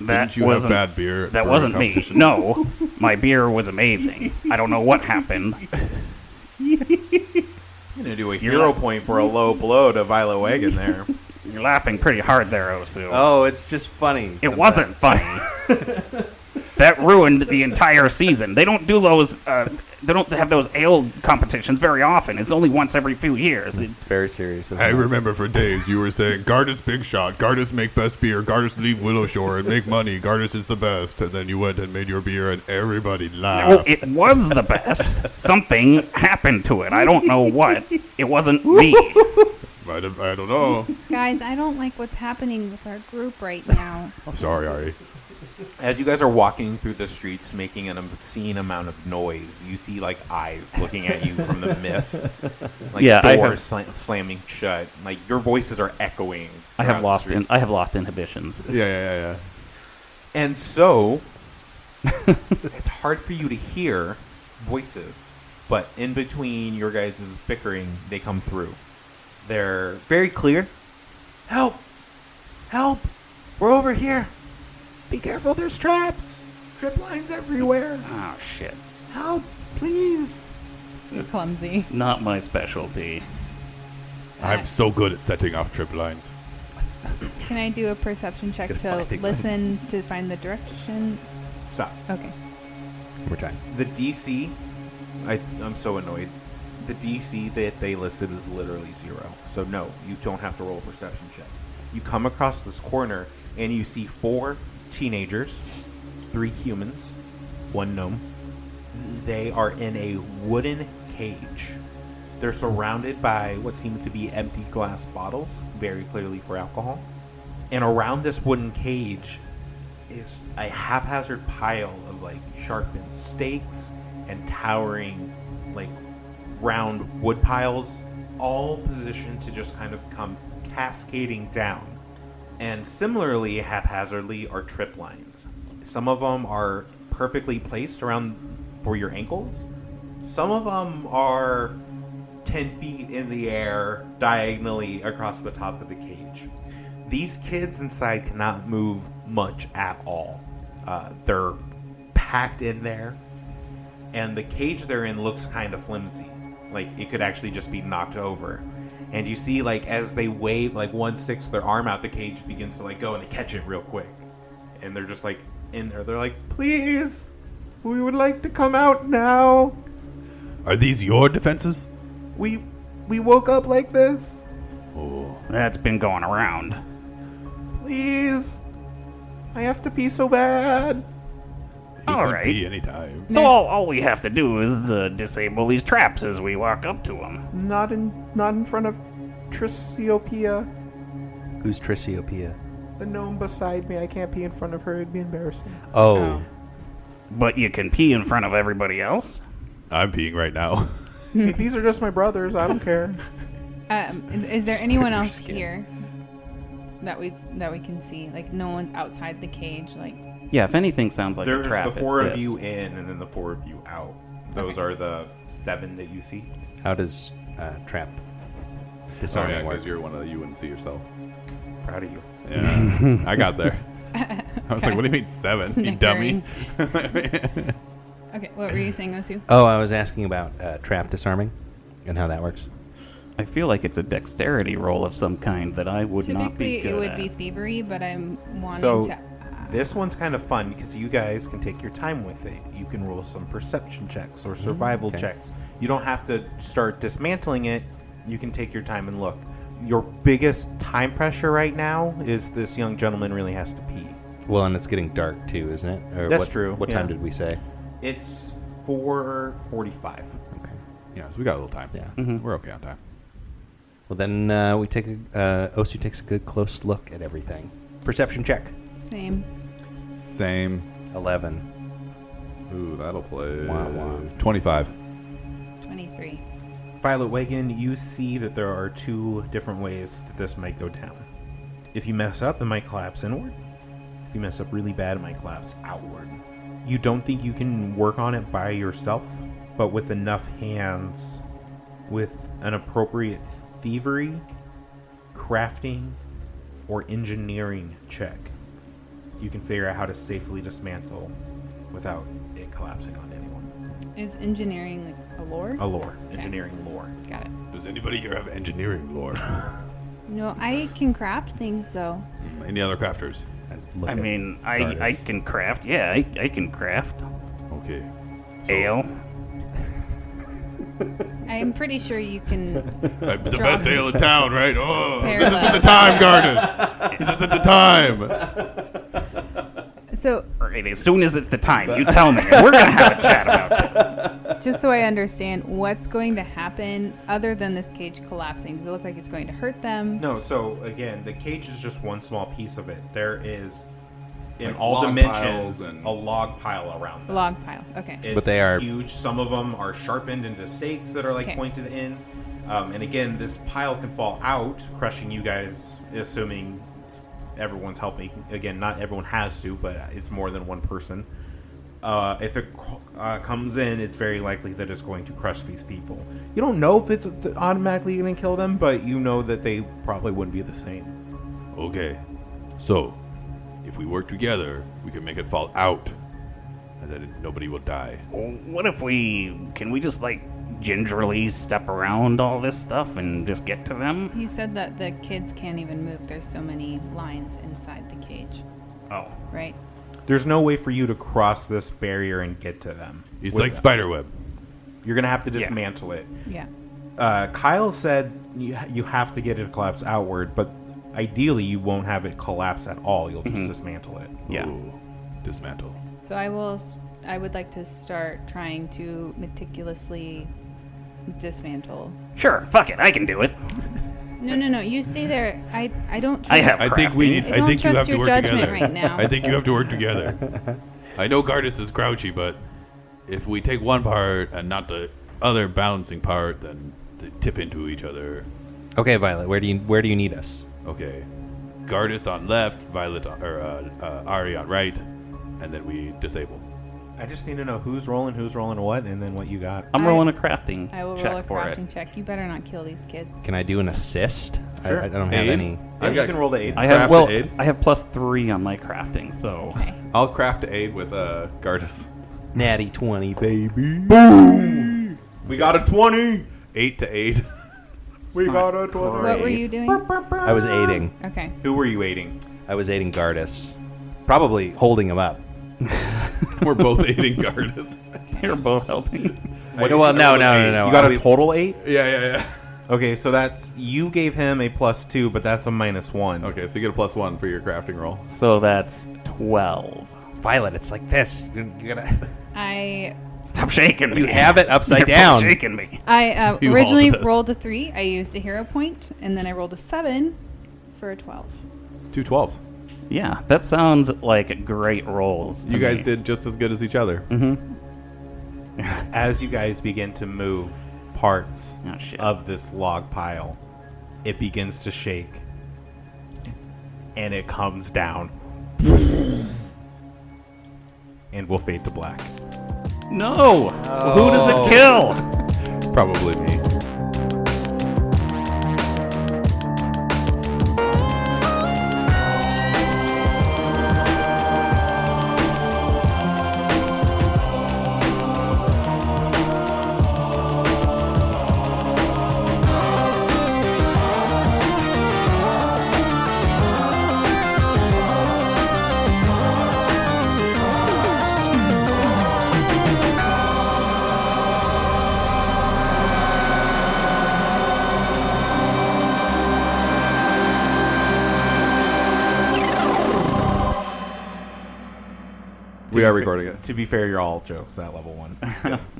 That Didn't you have wasn't bad beer? at That brewing wasn't me. competition? No, my beer was amazing. I don't know what happened. I'm gonna do a hero point for a low blow to Violet Wagon there. You're laughing pretty hard there, Osu. Oh, it's just funny. It wasn't funny. That ruined the entire season. They don't do those. They don't have those ale competitions very often. It's only once every few years. It's very serious. Isn't I it? remember for days you were saying, Gardas big shot, Gardas make best beer, Gardas leave Willowshore and make money, Gardas is the best. And then you went and made your beer and everybody Oh, laughed. it was the best. Something happened to it. I don't know what. It wasn't me. I don't know. Guys, I don't like what's happening with our group right now. I'm sorry, Ari. As you guys are walking through the streets making an obscene amount of noise, you see like eyes looking at you from the mist. Like Yeah, I doors have- slamming shut. Like your voices are echoing. I around have the lost. streets. I have lost inhibitions. Yeah. And so it's hard for you to hear voices, but in between your guys' bickering, they come through. They're very clear. Help! Help! We're over here. Be careful, there's traps. Trip lines everywhere. Oh shit! Help, please. Clumsy. Not my specialty. I'm so good at setting off trip lines. Can I do a perception check to listen to find the direction? Stop. Okay. We're trying. The DC, I'm so annoyed. The DC that they listed is literally 0. So no, you don't have to roll a perception check. You come across this corner and you see 4 teenagers, 3 humans, 1 gnome. They are in a wooden cage. They're surrounded by what seem to be empty glass bottles, very clearly for alcohol. And around this wooden cage is a haphazard pile of like sharpened stakes and towering like round wood piles, all positioned to just kind of come cascading down. And similarly haphazardly are trip lines. Some of them are perfectly placed around for your ankles. Some of them are 10 feet in the air diagonally across the top of the cage. These kids inside cannot move much at all. They're packed in there. and the cage they're in looks kind of flimsy. Like, it could actually just be knocked over. And you see, like, as they wave, like, one sticks their arm out, the cage begins to, like, go, and they catch it real quick. And they're just, like, in there. They're like, please, we would like to come out now. Are these your defenses? We woke up like this. Oh, That's been going around. Please. I have to pee so bad. you All can right. pee anytime. So all we have to do is disable these traps as we walk up to them. Not in front of Triciopia, Who's Triciopia? the gnome beside me. I can't pee in front of her. It'd be embarrassing. Oh. But you can pee in front of everybody else. I'm peeing right now. Hey, these are just my brothers. I don't care. Is there anyone your else skin. here that we can see? Like, no one's outside the cage. Like, Yeah, if anything sounds like a There's trap, the four it's of you this. in, and then the four of you out. Those are the 7 that you see. How does trap Oh, disarming yeah, work? because you're one of the, you wouldn't see yourself. Proud of you. Yeah, I got there. I was like, what do you mean 7, you dummy? okay, what were you saying, Osu? Oh, I was asking about trap disarming and how that works. I feel like it's a dexterity roll of some kind that I would not be Typically, good it would at. be thievery, but I'm wanting So, to. This one's kind of fun because you guys can take your time with it. You can roll some perception checks or survival okay. checks. You don't have to start dismantling it. You can take your time and look. Your biggest time pressure right now is this young gentleman really has to pee. Well, and it's getting dark too, isn't it? Or That's what, true, What yeah. time did we say? It's 4:45. Okay. Yeah, so we got a little time. Yeah. We're okay on time. Well, then we take Osu takes a good close look at everything. Perception check. Same. Same. 11. Ooh, that'll play. Wah, wah. 25. 23. Violet Wagon, you see that there are 2 different ways that this might go down. If you mess up, it might collapse inward. If you mess up really bad, it might collapse outward. You don't think you can work on it by yourself, but with enough hands, with an appropriate thievery, crafting, or engineering check, you can figure out how to safely dismantle without it collapsing on anyone. Is engineering like a lore? A lore, engineering lore. Got it. Does anybody here have engineering lore? No, I can craft things though. Any other crafters? And look I at mean, I Gardas. can craft. Yeah, I can craft. Okay. Ale. I'm pretty sure you can. The Drop. best ale in town, right? Oh, Pair this that. isn't the time, Gardas. This isn't the time. So, All right, as soon as it's the time, you tell me. We're going to have a chat about this. just so I understand, what's going to happen other than this cage collapsing? Does it look like it's going to hurt them? No, so again, the cage is just one small piece of it. There is, in Like all log dimensions, piles and- a log pile around them. Log pile. Okay. It's But they are- huge. Some of them are sharpened into stakes that are like Okay. pointed in. And again, this pile can fall out, crushing you guys, assuming everyone's helping. Again, not everyone has to, but it's more than one person. If it comes in, it's very likely that it's going to crush these people. You don't know if it's automatically going to kill them, but you know that they probably wouldn't be the same. Okay. So, if we work together, we can make it fall out, and then nobody will die. Well, what if can we just like gingerly step around all this stuff and just get to them? He said that the kids can't even move. There's so many lines inside the cage, Oh. right? There's no way for you to cross this barrier and get to them. It's with like them. spiderweb. You're going to have to dismantle it. Yeah. Kyle said you have to get it to collapse outward, but ideally you won't have it collapse at all. You'll just dismantle it. Yeah. Ooh, dismantle. So I would like to start trying to meticulously dismantle. Sure, fuck it, I can do it. No. You stay there. I don't. Trust I have I think we crafting. need. I I don't think you trust have to your work judgment together. right now. I think you have to work together. I know Gardas is grouchy, but if we take one part and not the other balancing part, then they tip into each other. Okay, Violet, where do you need us? Okay, Gardas on left, Violet on, or Ari on right, and then we disable. I just need to know who's rolling what, and then what you got. I'm rolling a crafting I will check roll a for crafting it. check. You better not kill these kids. Can I do an assist? Sure. I don't have Aid? any. Yeah, you can roll the 8. I have Craft well, aid? I have +3 on my crafting, so Okay. I'll craft aid with Gardas. Natty 20, baby. We got a 20. 8 to 8. We got a 20. What were you doing? I was aiding. Okay. Who were you aiding? I was aiding Gardas. Probably holding him up. We're both aiding Gardas. You're both helping. No. You got a total 8? Yeah. Okay, so that's you gave him a +2, but that's a -1. Okay, so you get a +1 for your crafting roll. So that's 12. Violet, it's like this. You gotta. I Stop shaking me. You have it upside You're down. both shaking me. You originally hauled us. rolled a 3. I used a hero point, and then I rolled a 7 for a 12. 2 12s. Yeah, that sounds like great rolls. to You guys me. did just as good as each other. As you guys begin to move parts Oh, shit. of this log pile, it begins to shake. And it comes down. And will fade to black. No! Who does it kill? Probably me. We are recording it. To be fair, you're all jokes at level 1.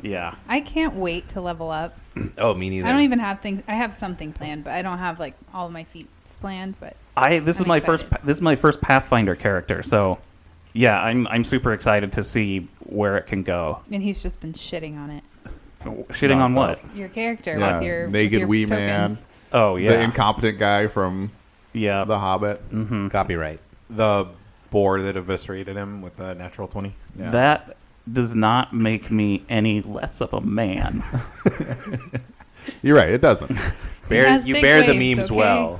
Yeah. I can't wait to level up. Oh, me neither. I don't even have things. I have something planned, but I don't have like all of my feats planned. But This is I'm my excited. this is my first Pathfinder character, so yeah, I'm super excited to see where it can go. and he's just been shitting on it. Shitting on what? Your character Yeah, with your naked with your wee tokens. man. Oh The yeah. incompetent guy from Yeah. The Hobbit. Copyright. The boar that eviscerated him with a natural 20. Yeah. That does not make me any less of a man. You're right, it doesn't. has You big bear the waves, memes okay? well.